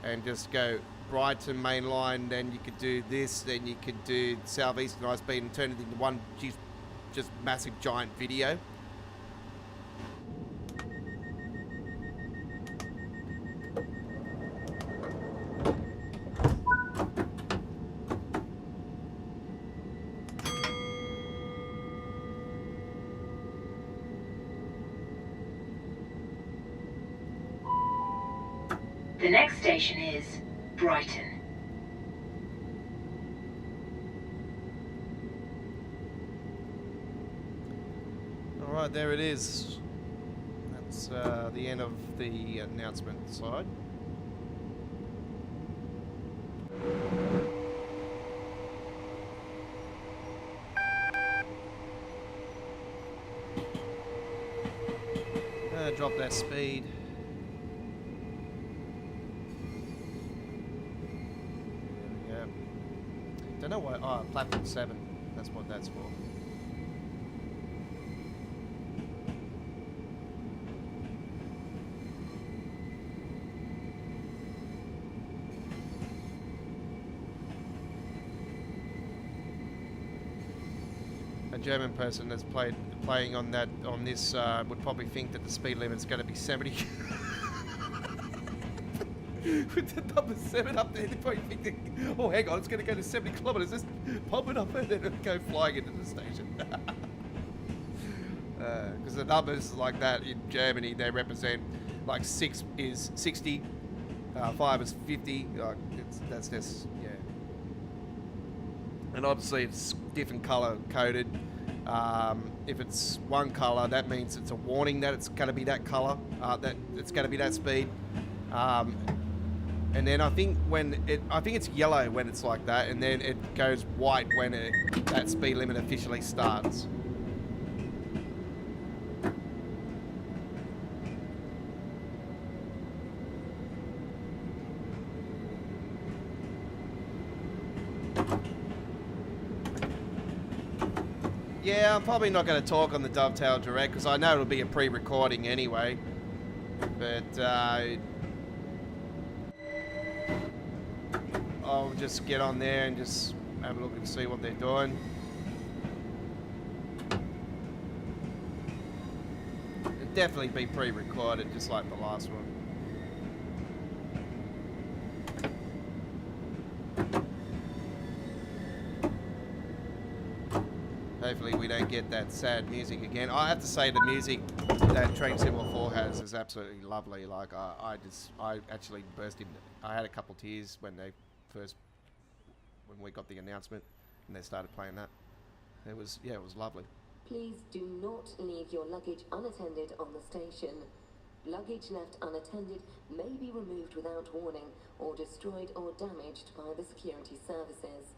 and just go Brighton Mainline, then you could do this, then you could do Southeastern High Speed and turn it into one just massive giant video. The next station is Brighton. All right, there it is. That's the end of the announcement slide. Drop that speed. There we go. Don't know why. Oh, platform 7. That's what that's for. A German person that's playing on this would probably think that the speed limit's going to be 70. With the number 7 up there, they're probably thinking, oh, hang on, it's going to go to 70 kilometers. Just pop it up and then it'll go flying into the station. Because the numbers like that in Germany, they represent like 6 is 60, 5 is 50. That's just, yeah. And obviously it's different color coded. If it's one color, that means it's a warning that it's going to be that color, that it's going to be that speed. And then I think it's yellow when it's like that, and then it goes white when that speed limit officially starts. Yeah, I'm probably not going to talk on the Dovetail Direct because I know it'll be a pre-recording anyway. But I'll just get on there and just have a look and see what they're doing. It'll definitely be pre-recorded, just like the last one. Hopefully we don't get that sad music again. I have to say the music that TSW4 has is absolutely lovely. Like I actually burst into, I had a couple tears when we got the announcement and they started playing that. It was lovely. Please do not leave your luggage unattended on the station. Luggage left unattended may be removed without warning or destroyed or damaged by the security services.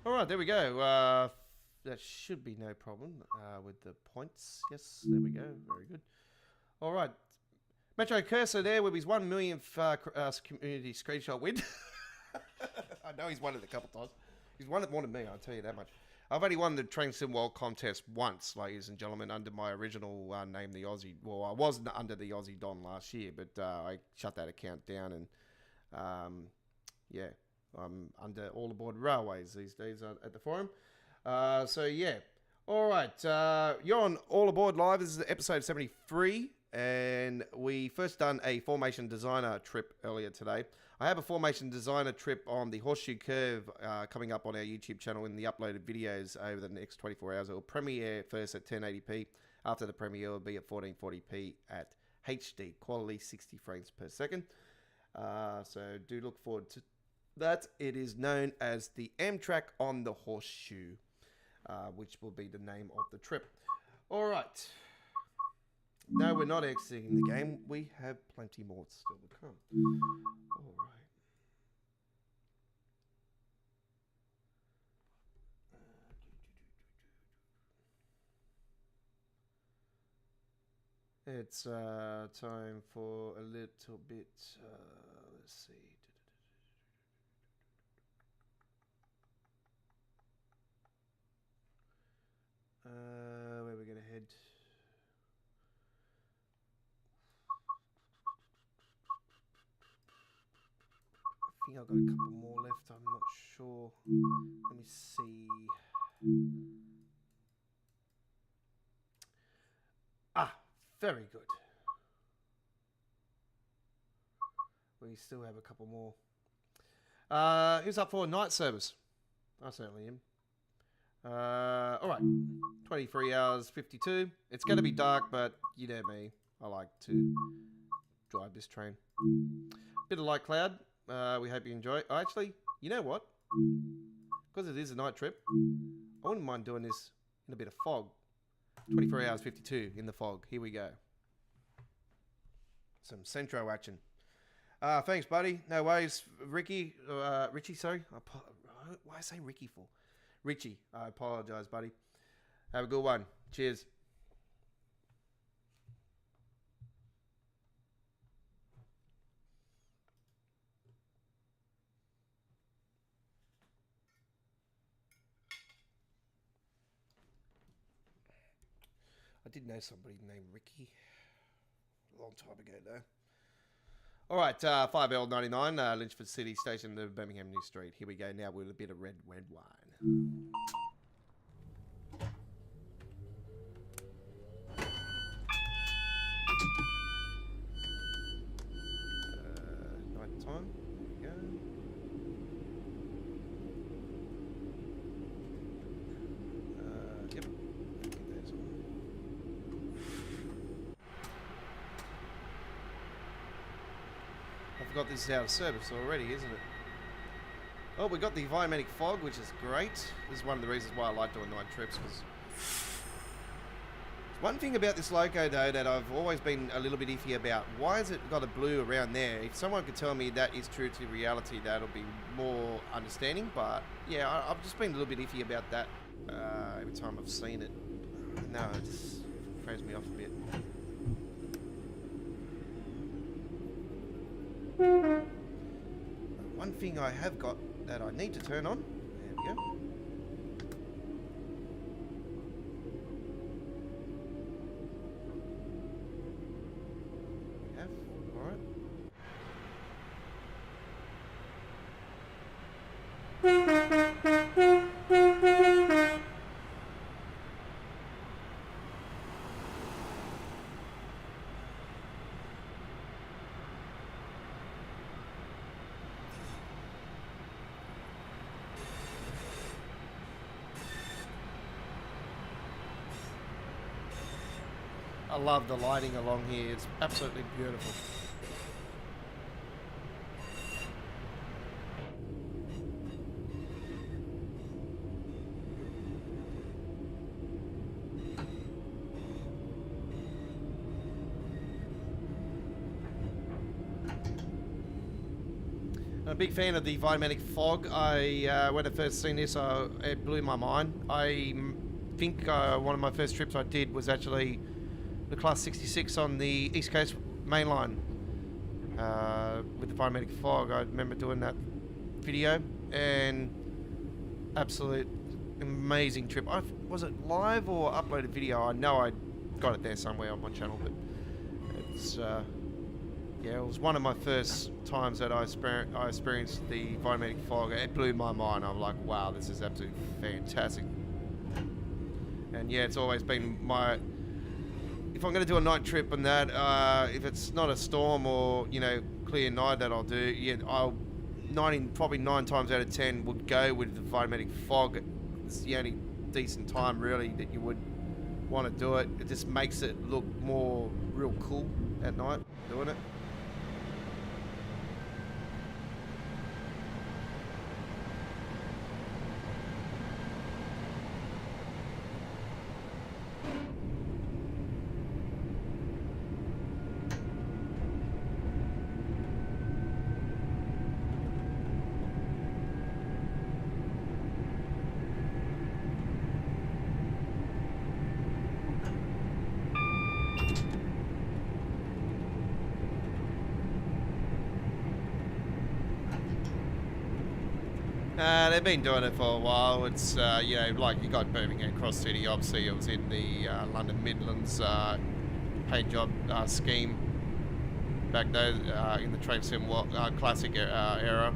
All right, there we go. That should be no problem with the points. Yes, there we go. Very good. All right. Metro Cursor there with his 1 millionth community screenshot win. I know he's won it a couple times. He's won it more than me, I'll tell you that much. I've only won the Train Sim World contest once, ladies and gentlemen, under my original name, the Aussie. Well, I wasn't under the Aussie Don last year, but I shut that account down and, yeah. I'm under All Aboard Railways these days at the forum. So, yeah. All right. You're on All Aboard Live. This is episode 73. And we first done a formation designer trip earlier today. I have a formation designer trip on the Horseshoe Curve coming up on our YouTube channel in the uploaded videos over the next 24 hours. It will premiere first at 1080p. After the premiere, it will be at 1440p at HD, quality 60 frames per second. So do look forward to that. It is known as the Amtrak on the Horseshoe, which will be the name of the trip. All right. No, we're not exiting the game. We have plenty more still to come. All right. It's time for a little bit, let's see. Where are we going to head? I think I've got a couple more left. I'm not sure. Let me see. Very good. We still have a couple more. Who's up for a night service? I certainly am. All right, 23 hours 52. It's going to be dark, but you know me. I like to drive this train. Bit of light cloud. We hope you enjoy it. Actually, you know what? Because it is a night trip, I wouldn't mind doing this in a bit of fog. 23 hours 52 in the fog. Here we go. Some Centro action. Thanks, buddy. No worries, Ricky. Richie, sorry. Why I say Ricky for? Richie, I apologize, buddy. Have a good one. Cheers. I did know somebody named Ricky a long time ago, though. All right, 5L99, Lynchford City Station to Birmingham New Street. Here we go now with a bit of red wine. Night time. There we go. Yep. Get those on. I forgot this is out of service already, isn't it? Oh, we got the environmental fog, which is great. This is one of the reasons why I like doing night trips. Because one thing about this loco, though, that I've always been a little bit iffy about. Why has it got a blue around there? If someone could tell me that is true to reality, that'll be more understanding. But yeah, I've just been a little bit iffy about that every time I've seen it. No, it just throws me off a bit. One thing I have got that I need to turn on. There we go. We have. Alright. I love the lighting along here. It's absolutely beautiful. I'm a big fan of the Volumetric Fog. When I first seen this, it blew my mind. I think one of my first trips I did was actually the Class 66 on the East Coast Mainline with the Volumetric Fog. I remember doing that video, and absolute amazing trip. Was it live or uploaded video? I know I got it there somewhere on my channel, but it's yeah, it was one of my first times that I experienced the Volumetric Fog. It blew my mind. I'm like, wow, this is absolutely fantastic. And yeah, it's always been my... If I'm going to do a night trip on that, if it's not a storm or, you know, clear night that I'll do, yeah, probably 9 times out of 10 would go with the Volumetric Fog. It's the only decent time, really, that you would want to do it. It just makes it look more real cool at night doing it. They've been doing it for a while. It's, you know, like you got Birmingham Cross City, obviously it was in the London Midlands paint job scheme back there in the Train Sim Classic era.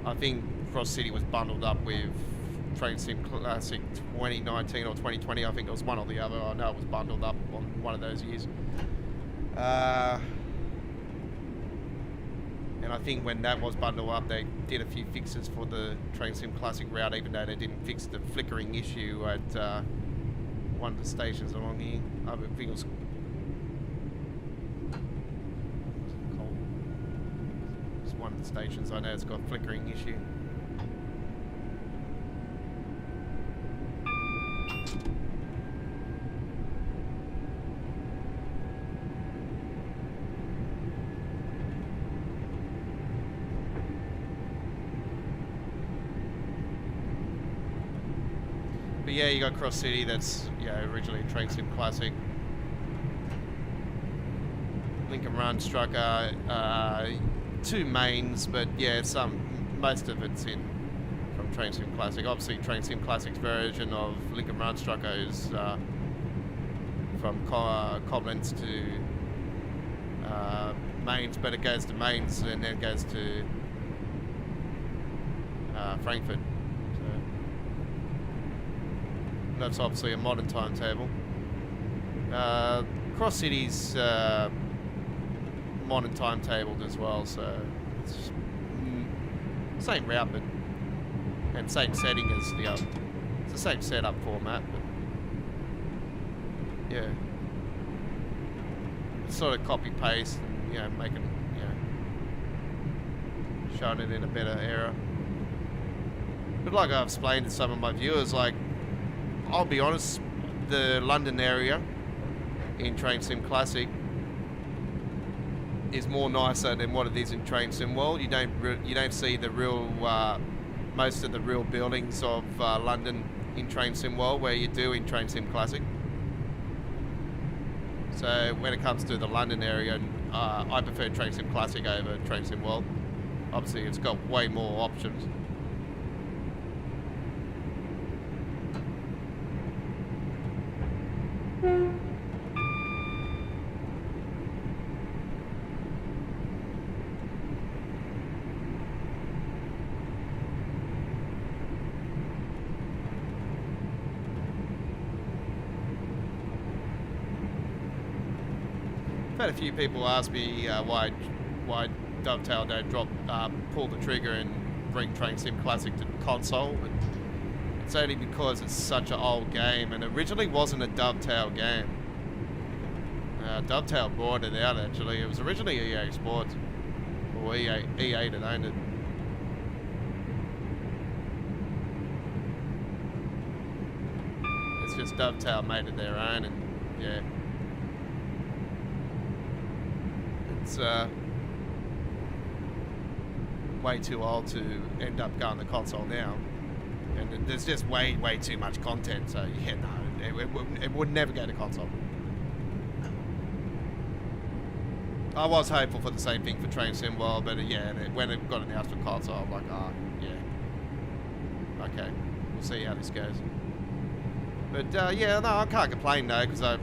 I think Cross City was bundled up with Train Sim Classic 2019 or 2020. I think it was one or the other. I know it was bundled up on one of those years. And I think when that was bundled up, they did a few fixes for the Train Sim Classic route, even though they didn't fix the flickering issue at one of the stations along here. I think it was it's one of the stations. I know it's got a flickering issue. But yeah, you got Cross City, that's, yeah, originally Train Sim Classic. Lincoln Run, Strucker, 2 mains, but yeah, most of it's in from Train Sim Classic. Obviously, Train Sim Classic's version of Lincoln Run Strucker is from Koblenz to mains, but it goes to mains and then goes to Frankfurt. That's obviously a modern timetable. Cross City's modern timetabled as well, so it's same route, but and same setting as the other. It's the same setup format, but yeah, it's sort of copy paste, and, you know, making, you know, showing it in a better era. But like I've explained to some of my viewers, like, I'll be honest, the London area in Train Sim Classic is more nicer than what it is in Train Sim World. You don't see the real most of the real buildings of London in Train Sim World where you do in Train Sim Classic. So when it comes to the London area, I prefer Train Sim Classic over Train Sim World. Obviously, it's got way more options. I've had a few people ask me why Dovetail don't pull the trigger and bring Train Sim Classic to console. But it's only because it's such an old game, and originally wasn't a Dovetail game. Dovetail brought it out, actually. It was originally EA Sports, or EA that owned it. It's just Dovetail made it their own, and yeah. It's way too old to end up going to console now. And there's just way too much content. So yeah, no, it would never go to console. I was hopeful for the same thing for Train Sim World, but yeah, when it got announced for console, I was like, oh, yeah. Okay, we'll see how this goes. But yeah, no, I can't complain though, because I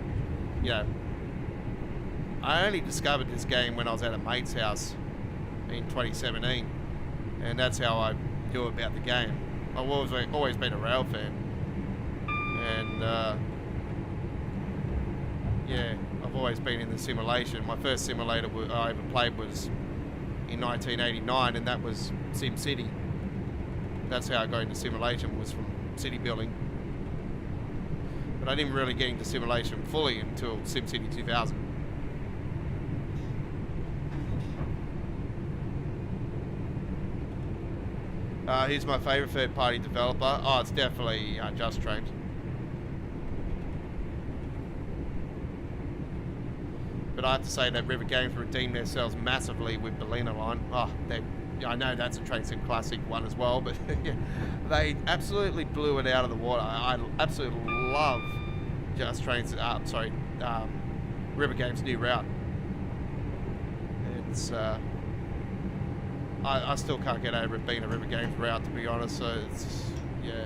only discovered this game when I was at a mate's house in 2017, and that's how I knew about the game. I've always been a rail fan, and yeah, I've always been in the simulation. My first simulator I ever played was in 1989, and that was SimCity. That's how I got into simulation, was from city building. But I didn't really get into simulation fully until SimCity 2000. Who's my favourite third-party developer? Oh, it's definitely Just Train. But I have to say that River Games redeemed themselves massively with the Lena line. Oh, I know that's a Train Sim Classic one as well, but yeah, they absolutely blew it out of the water. I absolutely love Just Train's, River Games' new route. It's, I still can't get over it being a River Games route, to be honest, so it's, yeah.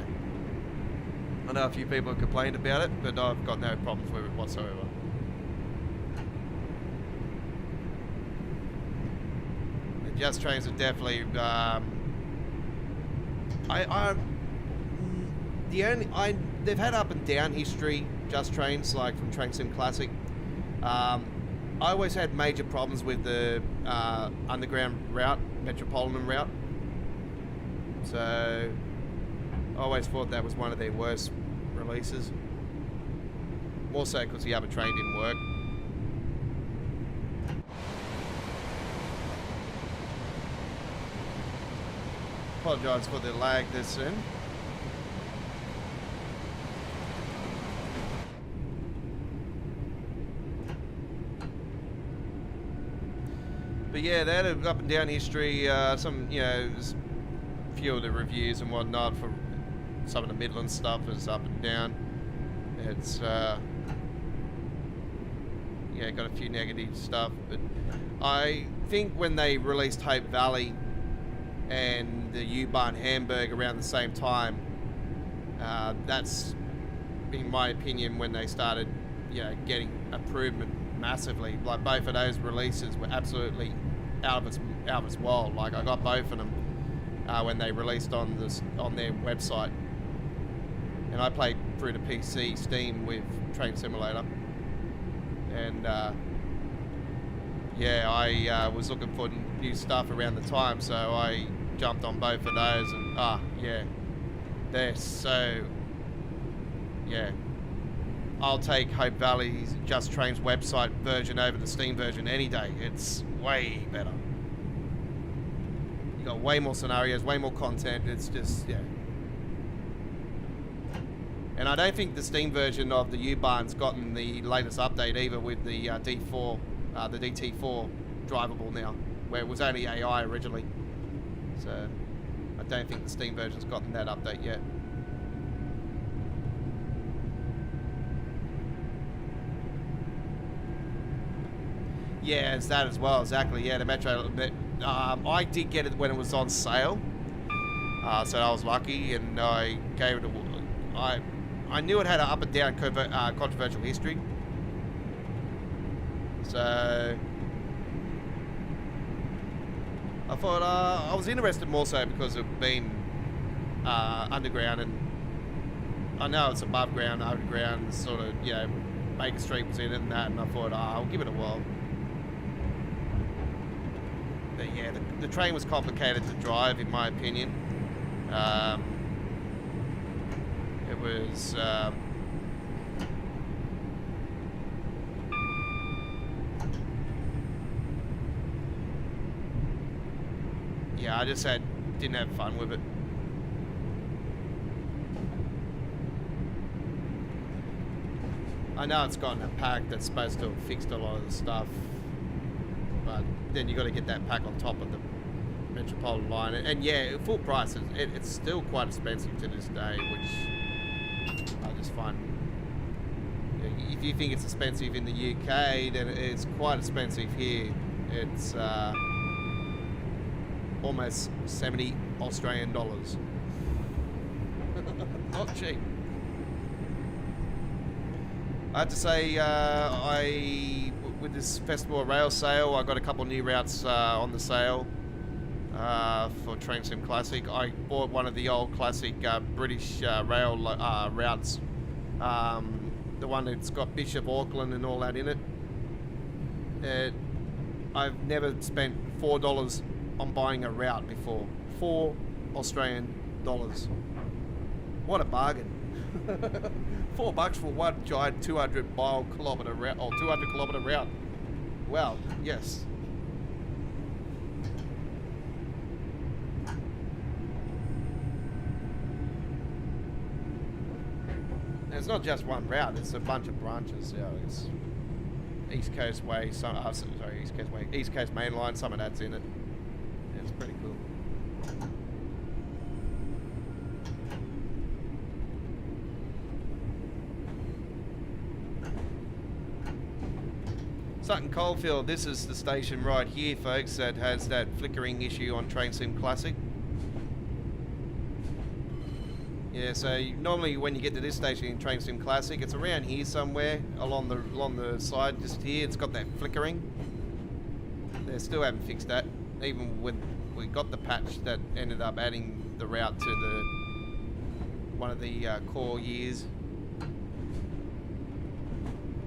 I know a few people have complained about it, but I've got no problems with it whatsoever. The Just Trains are definitely, they've had up and down history, Just Trains, like from Train Sim Classic. I always had major problems with the underground route, Metropolitan route. So I always thought that was one of their worst releases. More so because the other train didn't work. Apologise for the lag this soon. But yeah, they had an up and down history. Some, there's a few of the reviews and whatnot for some of the Midland stuff is up and down. It's, got a few negative stuff. But I think when they released Hope Valley and the U-Bahn Hamburg around the same time, that's, in my opinion, when they started, getting improvement massively. Like both of those releases were absolutely out of its world. Like I got both of them when they released on their website, and I played through the PC Steam with Train Simulator, and I was looking for new stuff around the time, so I jumped on both of those, and they're so I'll take Hope Valley's Just Train's website version over the Steam version any day. It's way better. You got way more scenarios, way more content. It's just, And I don't think the Steam version of the U-Bahn's gotten the latest update either with the D4, the DT4 drivable now, where it was only AI originally. So I don't think the Steam version's gotten that update yet. Yeah, it's that as well, exactly. Yeah, the Metro. I did get it when it was on sale, so I was lucky, and I gave it I knew it had an up and down controversial history, so I thought I was interested more so because of being underground, and I know it's above ground, underground, sort of, Baker Street was in it and that, and I thought I'll give it a whirl. But yeah, the train was complicated to drive, in my opinion. It was I just didn't have fun with it. I know it's gotten a pack that's supposed to have fixed a lot of the stuff, but then you got to get that pack on top of Metropolitan line, and yeah, full price. It's still quite expensive to this day, which I just find. If you think it's expensive in the UK, then it's quite expensive here. It's almost 70 Australian dollars. Not cheap. I have to say, with this Festival Rail sale, I got a couple new routes on the sale for TrainSim Classic. I bought one of the old classic British rail routes, the one that's got Bishop Auckland and all that in it. I've never spent $4 on buying a route before. $4 Australian dollars. What a bargain. $4 for one giant 200 kilometre route, or 200 kilometre route. Well, yes. It's not just one route, it's a bunch of branches. Yeah, it's East Coast Way, East Coast Mainline, some of that's in it. It's pretty cool. Sutton Coalfield, this is the station right here, folks, that has that flickering issue on TrainSim Classic. Yeah, so normally when you get to this station in TrainSim Classic, it's around here somewhere along the side, just here. It's got that flickering. They still haven't fixed that, even when we got the patch that ended up adding the route to the one of the core years.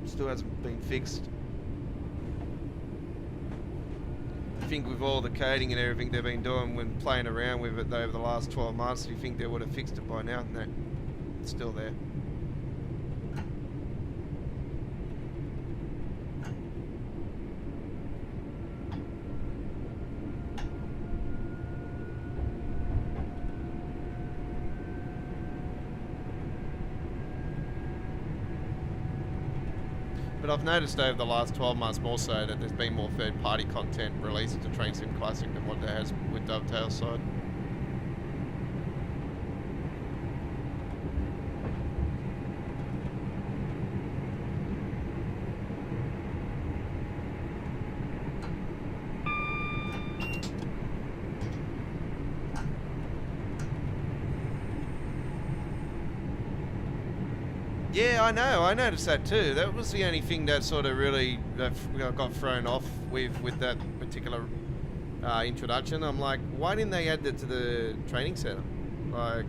Still hasn't been fixed. I think with all the coding and everything they've been doing when playing around with it over the last 12 months, you think they would have fixed it by now? No, it's still there. But I've noticed over the last 12 months more so that there's been more third-party content released to TrainSim Classic than what there has with Dovetail's side. Yeah, I know. I noticed that too. That was the only thing that sort of really got thrown off with that particular introduction. I'm like, why didn't they add that to the training center? Like,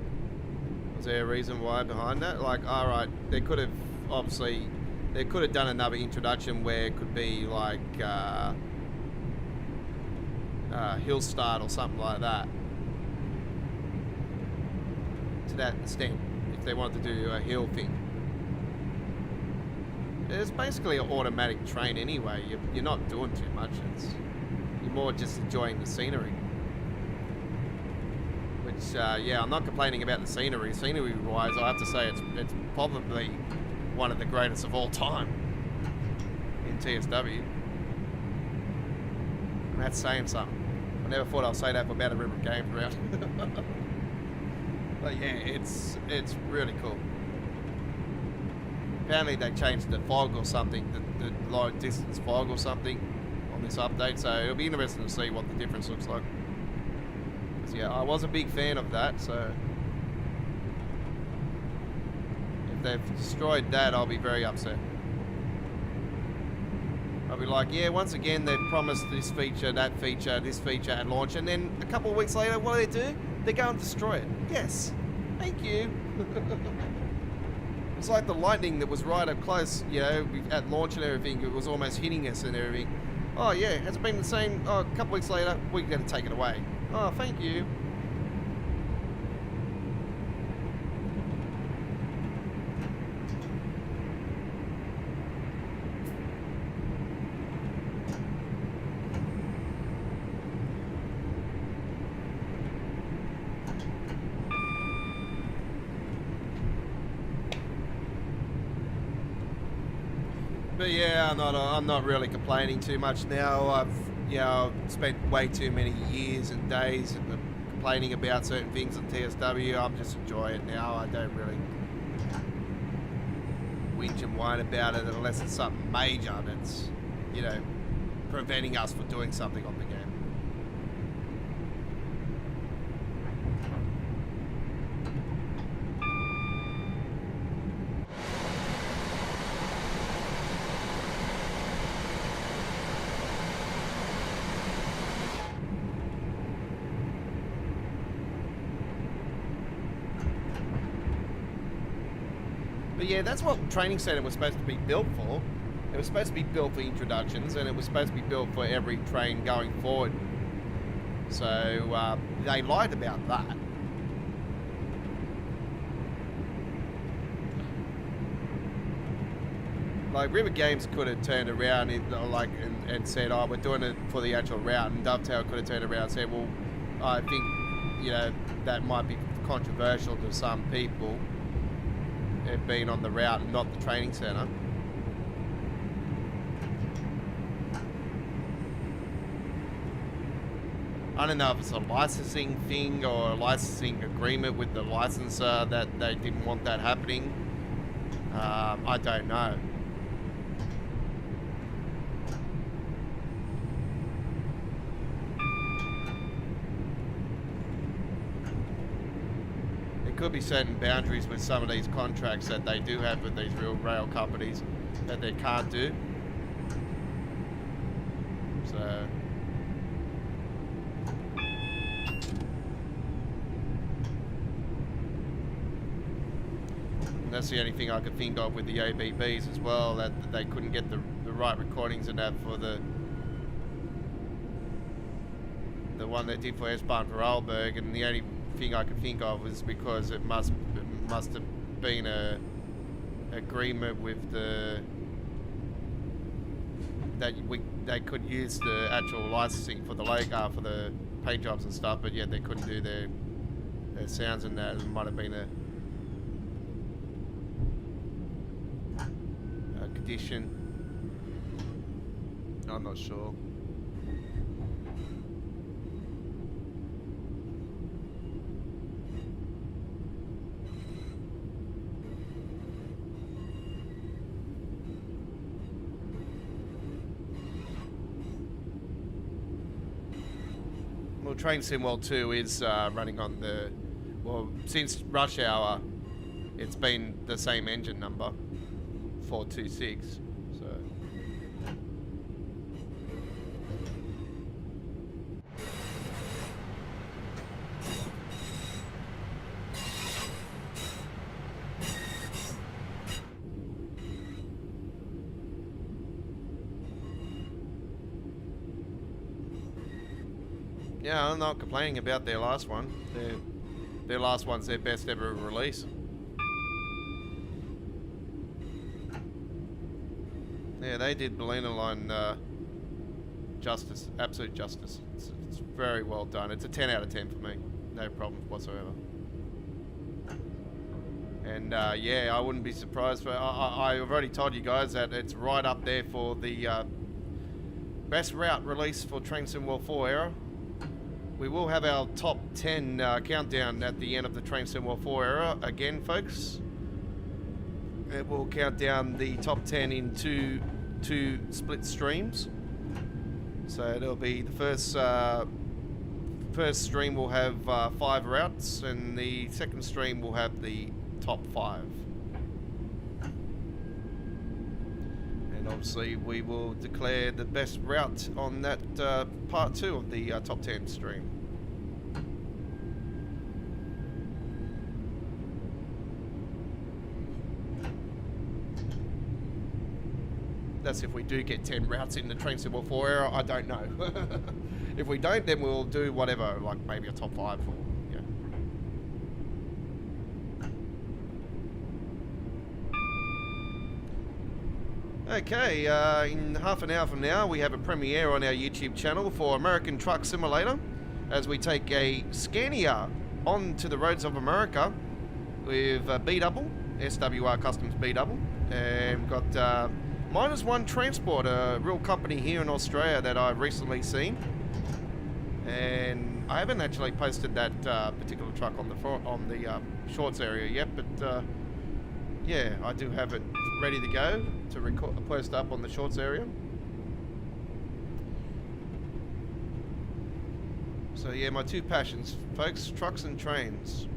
was there a reason why behind that? Like, all right, they could have obviously done another introduction where it could be like hill start or something like that. To that extent, if they wanted to do a hill thing. It's basically an automatic train anyway. You're not doing too much. You're more just enjoying the scenery. Which, yeah, I'm not complaining about the scenery. Scenery-wise, I have to say it's probably one of the greatest of all time in TSW. And that's saying something. I never thought I'd say that for about a river game route. But yeah, it's really cool. Apparently they changed the fog or something, the low distance fog or something on this update, so it'll be interesting to see what the difference looks like. Because yeah, I was a big fan of that, so if they've destroyed that, I'll be very upset. I'll be like, yeah, once again they've promised this feature, that feature, this feature at launch, and then a couple of weeks later, what do? They go and destroy it. Yes, thank you. It's like the lightning that was right up close, you know, at launch and everything. It was almost hitting us and everything. Oh yeah, has it been the same? Oh, a couple weeks later, we're going to take it away. Oh, thank you. But yeah, I'm not really complaining too much now. I've spent way too many years and days complaining about certain things on TSW. I'm just enjoying it now. I don't really whinge and whine about it unless it's something major that's, you know, preventing us from doing something on the game. But yeah, that's what Training Centre was supposed to be built for. It was supposed to be built for introductions, and it was supposed to be built for every train going forward. So they lied about that. Like River Games could have turned around and said, "Oh, we're doing it for the actual route," and Dovetail could have turned around and said, "Well, I think, you know, that might be controversial to some people, it being on the route and not the training centre." I don't know if it's a licensing thing or a licensing agreement with the licensor that they didn't want that happening. I don't know. Could be certain boundaries with some of these contracts that they do have with these real rail companies that they can't do. So and that's the only thing I could think of with the ABBs as well, that they couldn't get the right recordings and that for the one they did for S-Bahn for Arlberg, and the only thing I could think of was because it must have been a agreement with they could use the actual licensing for the for the paint jobs and stuff, but yet they couldn't do their sounds and that. It might have been a condition. I'm not sure. Well, Train Sim World 2 is running on the, well, since rush hour, it's been the same engine number, 426, so. Yeah, I'm not complaining about their last one. Their last one's their best ever release. Yeah, they did Ballina Line justice, absolute justice. It's very well done. It's a 10 out of 10 for me. No problem whatsoever. And yeah, I wouldn't be surprised. I've already told you guys that it's right up there for the best route release for Train Sim World 4 era. We will have our top 10 countdown at the end of the Train Sim World 4 era again, folks. It will count down the top 10 in two split streams. So it'll be the first stream will have 5 routes, and the second stream will have the top 5. And obviously we will declare the best route on that part 2 of the top 10 stream. That's if we do get 10 routes in the Train Sim World 4 era. I don't know. If we don't, then we'll do whatever, like maybe a top 5 or, yeah. Okay, in half an hour from now, we have a premiere on our YouTube channel for American Truck Simulator, as we take a Scania onto the roads of America with a B-double, SWR Customs B-double, and we've got Minus One Transport, a real company here in Australia that I've recently seen. And I haven't actually posted that particular truck on the shorts area yet, but yeah, I do have it ready to go to post up on the shorts area. So yeah, my two passions, folks, trucks and trains.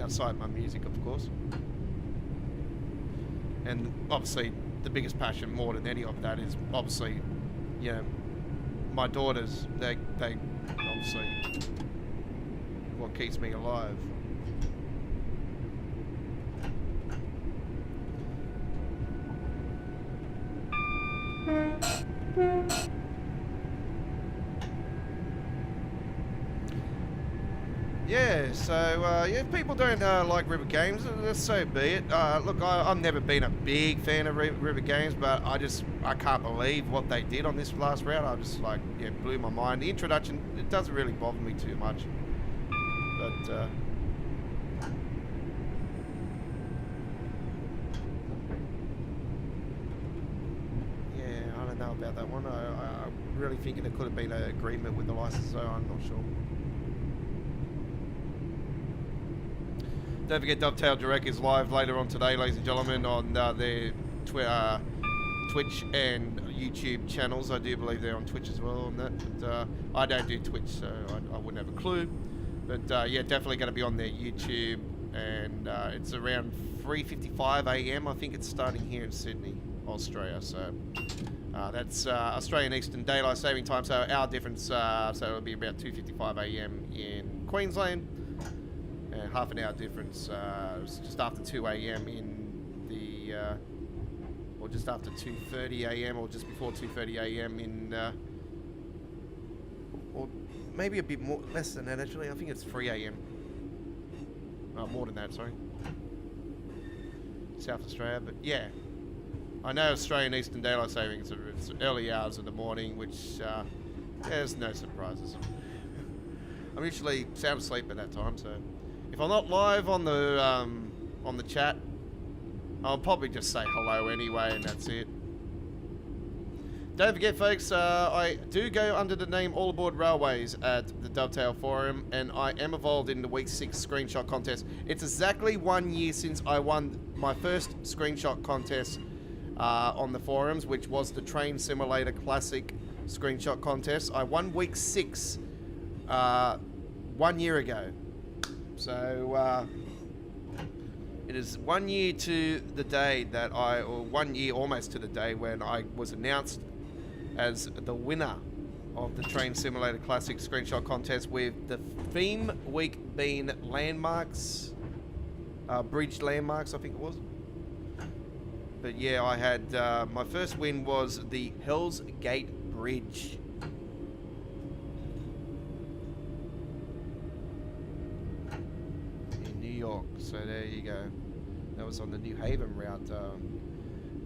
Outside my music, of course. And obviously, the biggest passion more than any of that is obviously, you know, my daughters, they obviously what keeps me alive. Yeah, so yeah, if people don't like river games, so be it. Look, I've never been a big fan of river games, but I can't believe what they did on this last round. I just like, yeah, blew my mind. The introduction, it doesn't really bother me too much, but yeah, I don't know about that one. I'm really thinking there could have been an agreement with the licensor. I'm not sure. Don't forget, Dovetail Direct is live later on today, ladies and gentlemen, on their Twitch and YouTube channels. I do believe they're on Twitch as well on that, but I don't do Twitch, so I wouldn't have a clue. But yeah, definitely going to be on their YouTube, and it's around 3:55 AM. I think it's starting here in Sydney, Australia. So that's Australian Eastern Daylight Saving Time, so our difference. So it'll be about 2:55 AM in Queensland. Half an hour difference, just after 2 AM in the, or just after 2:30 AM, or just before 2:30 AM in, or maybe a bit more, less than that actually. I think it's 3 AM. More than that, sorry. South Australia, but yeah. I know Australian Eastern Daylight Savings, it's early hours of the morning, which, there's no surprises. I'm usually sound asleep at that time, so. If I'm not live on the chat, I'll probably just say hello anyway, and that's it. Don't forget, folks, I do go under the name All Aboard Railways at the Dovetail Forum, and I am involved in the Week 6 screenshot contest. It's exactly 1 year since I won my first screenshot contest on the forums, which was the Train Simulator Classic screenshot contest. I won Week 6 1 year ago. So, it is 1 year to the day that or 1 year almost to the day when I was announced as the winner of the Train Simulator Classic Screenshot Contest, with the theme week being landmarks, bridge landmarks, I think it was. But yeah, I had, my first win was the Hell's Gate Bridge. York, so there you go. That was on the New Haven route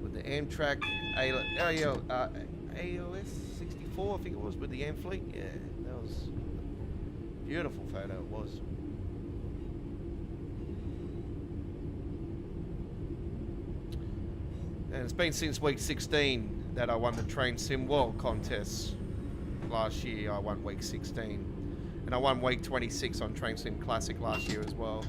with the Amtrak ALS 64, I think it was, with the Am Fleet. Yeah, that was a beautiful photo. It was. And it's been since week 16 that I won the Train Sim World contest. Last year I won week 16. And I won week 26 on Train Sim Classic last year as well.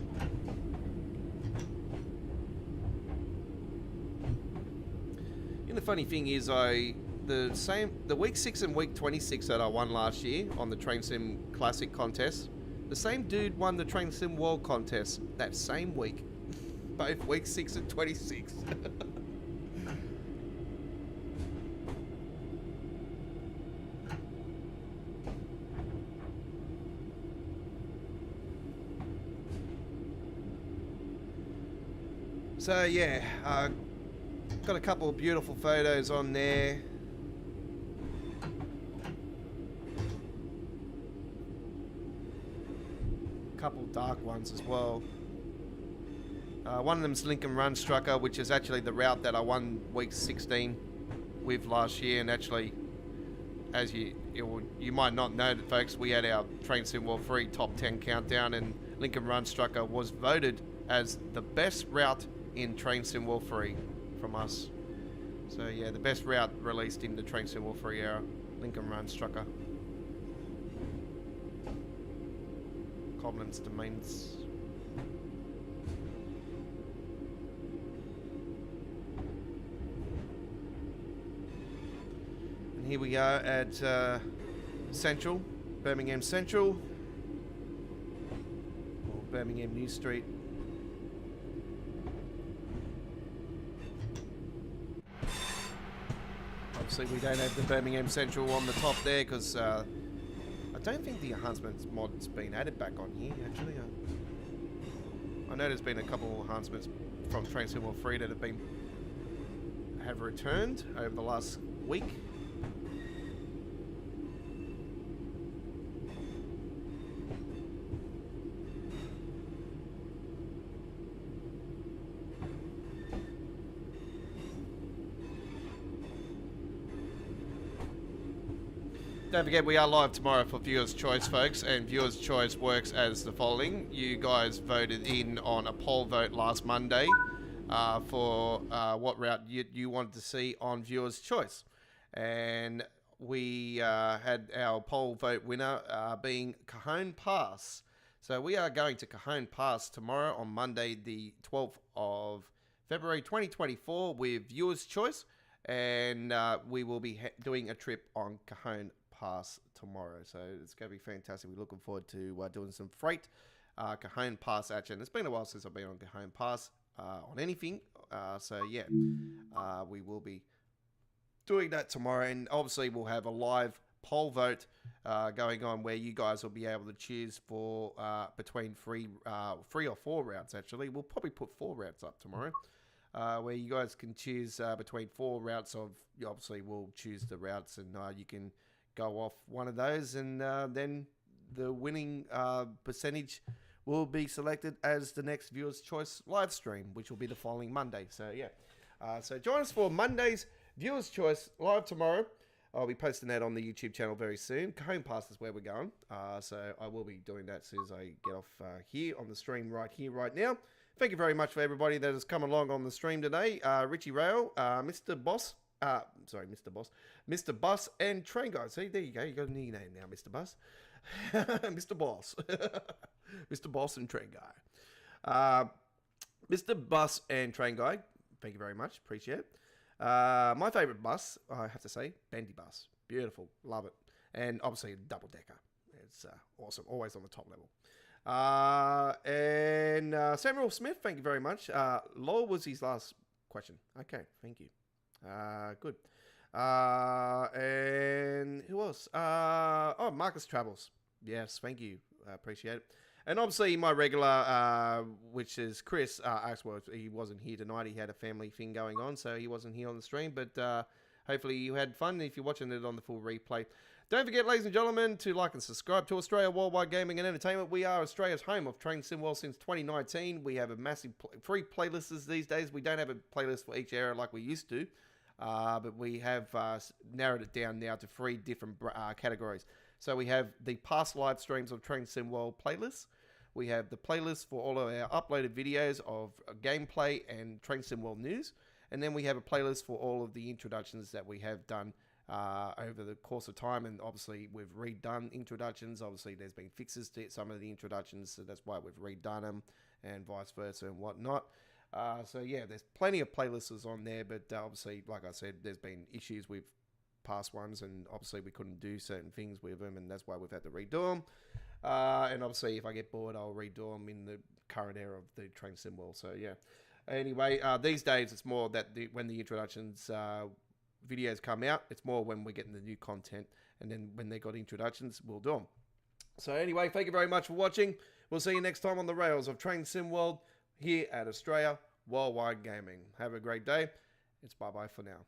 And the funny thing is, the week 6 and week 26 that I won last year on the Train Sim Classic contest, the same dude won the Train Sim World contest that same week. Both week 6 and 26. So yeah, got a couple of beautiful photos on there. A couple dark ones as well. One of them's Lincoln Run Strucker, which is actually the route that I won week 16 with last year. And actually, as you might not know, that folks, we had our Train Sim World 3 top 10 countdown, and Lincoln Run Strucker was voted as the best route in Train Sim World 3 from us. So yeah, the best route released in the Train Sim War free era, Lincoln Run Strucker. Coblenz to Mainz. And here we are at Central, Birmingham Central, or Birmingham New Street. Obviously we don't have the Birmingham Central on the top there because I don't think the Enhancements mod's been added back on here actually. I know there's been a couple of enhancements from Train Sim War 3 that have returned over the last week. Don't forget, we are live tomorrow for Viewers' Choice, folks, and Viewers' Choice works as the following. You guys voted in on a poll vote last Monday for what route you wanted to see on Viewers' Choice. And we had our poll vote winner being Cajon Pass. So we are going to Cajon Pass tomorrow on Monday, the 12th of February 2024 with Viewers' Choice. And we will be doing a trip on Cajon Pass tomorrow, so it's going to be fantastic. We're looking forward to doing some freight Cajon Pass action. It's been a while since I've been on Cajon Pass on anything, so yeah, we will be doing that tomorrow, and obviously we'll have a live poll vote going on where you guys will be able to choose for between three or four routes. Actually, we'll probably put 4 routes up tomorrow. Where you guys can choose between 4 routes of, obviously we'll choose the routes and you can go off one of those, and then the winning percentage will be selected as the next Viewers' Choice live stream, which will be the following Monday. So yeah, so join us for Monday's Viewers' Choice live tomorrow. I'll be posting that on the YouTube channel very soon. Cajon Pass is where we're going, so I will be doing that as soon as I get off here on the stream right now. Thank you very much for everybody that has come along on the stream today. Richie Rail, Mr. Boss, Mr. Bus and Train Guy. See, there you go. You got a new name now, Mr. Bus. Mr. Boss. Mr. Boss and Train Guy. Mr. Bus and Train Guy, thank you very much. Appreciate it. My favourite bus, I have to say, Bendy Bus. Beautiful. Love it. And obviously, double decker. It's awesome. Always on the top level. And Samuel Smith, thank you very much. Lowell was his last question. Okay, thank you. Good. And who else? Oh, Marcus Travels. Yes, thank you. Appreciate it. And obviously my regular, which is Chris, Axworth, he wasn't here tonight. He had a family thing going on, so he wasn't here on the stream. But hopefully you had fun if you're watching it on the full replay. Don't forget, ladies and gentlemen, to like and subscribe to Australia Worldwide Gaming and Entertainment. We are Australia's home of Train Sim World since 2019. We have a massive free playlists these days. We don't have a playlist for each area like we used to, but we have narrowed it down now to 3 different categories. So we have the past live streams of Train Sim World playlists. We have the playlist for all of our uploaded videos of gameplay and Train Sim World news. And then we have a playlist for all of the introductions that we have done over the course of time, and obviously we've redone introductions. Obviously there's been fixes to some of the introductions, so that's why we've redone them, and vice versa and whatnot. So yeah, there's plenty of playlists on there, but obviously, like I said, there's been issues with past ones, and obviously we couldn't do certain things with them, and that's why we've had to redo them. And obviously if I get bored, I'll redo them in the current era of the Train Sim World. So yeah, anyway, these days it's more that when the introductions videos come out, it's more when we're getting the new content, and then when they got introductions, we'll do them. So anyway, thank you very much for watching. We'll see you next time on the rails of Train Sim World here at Australia Worldwide Gaming. Have a great day. It's bye-bye for now.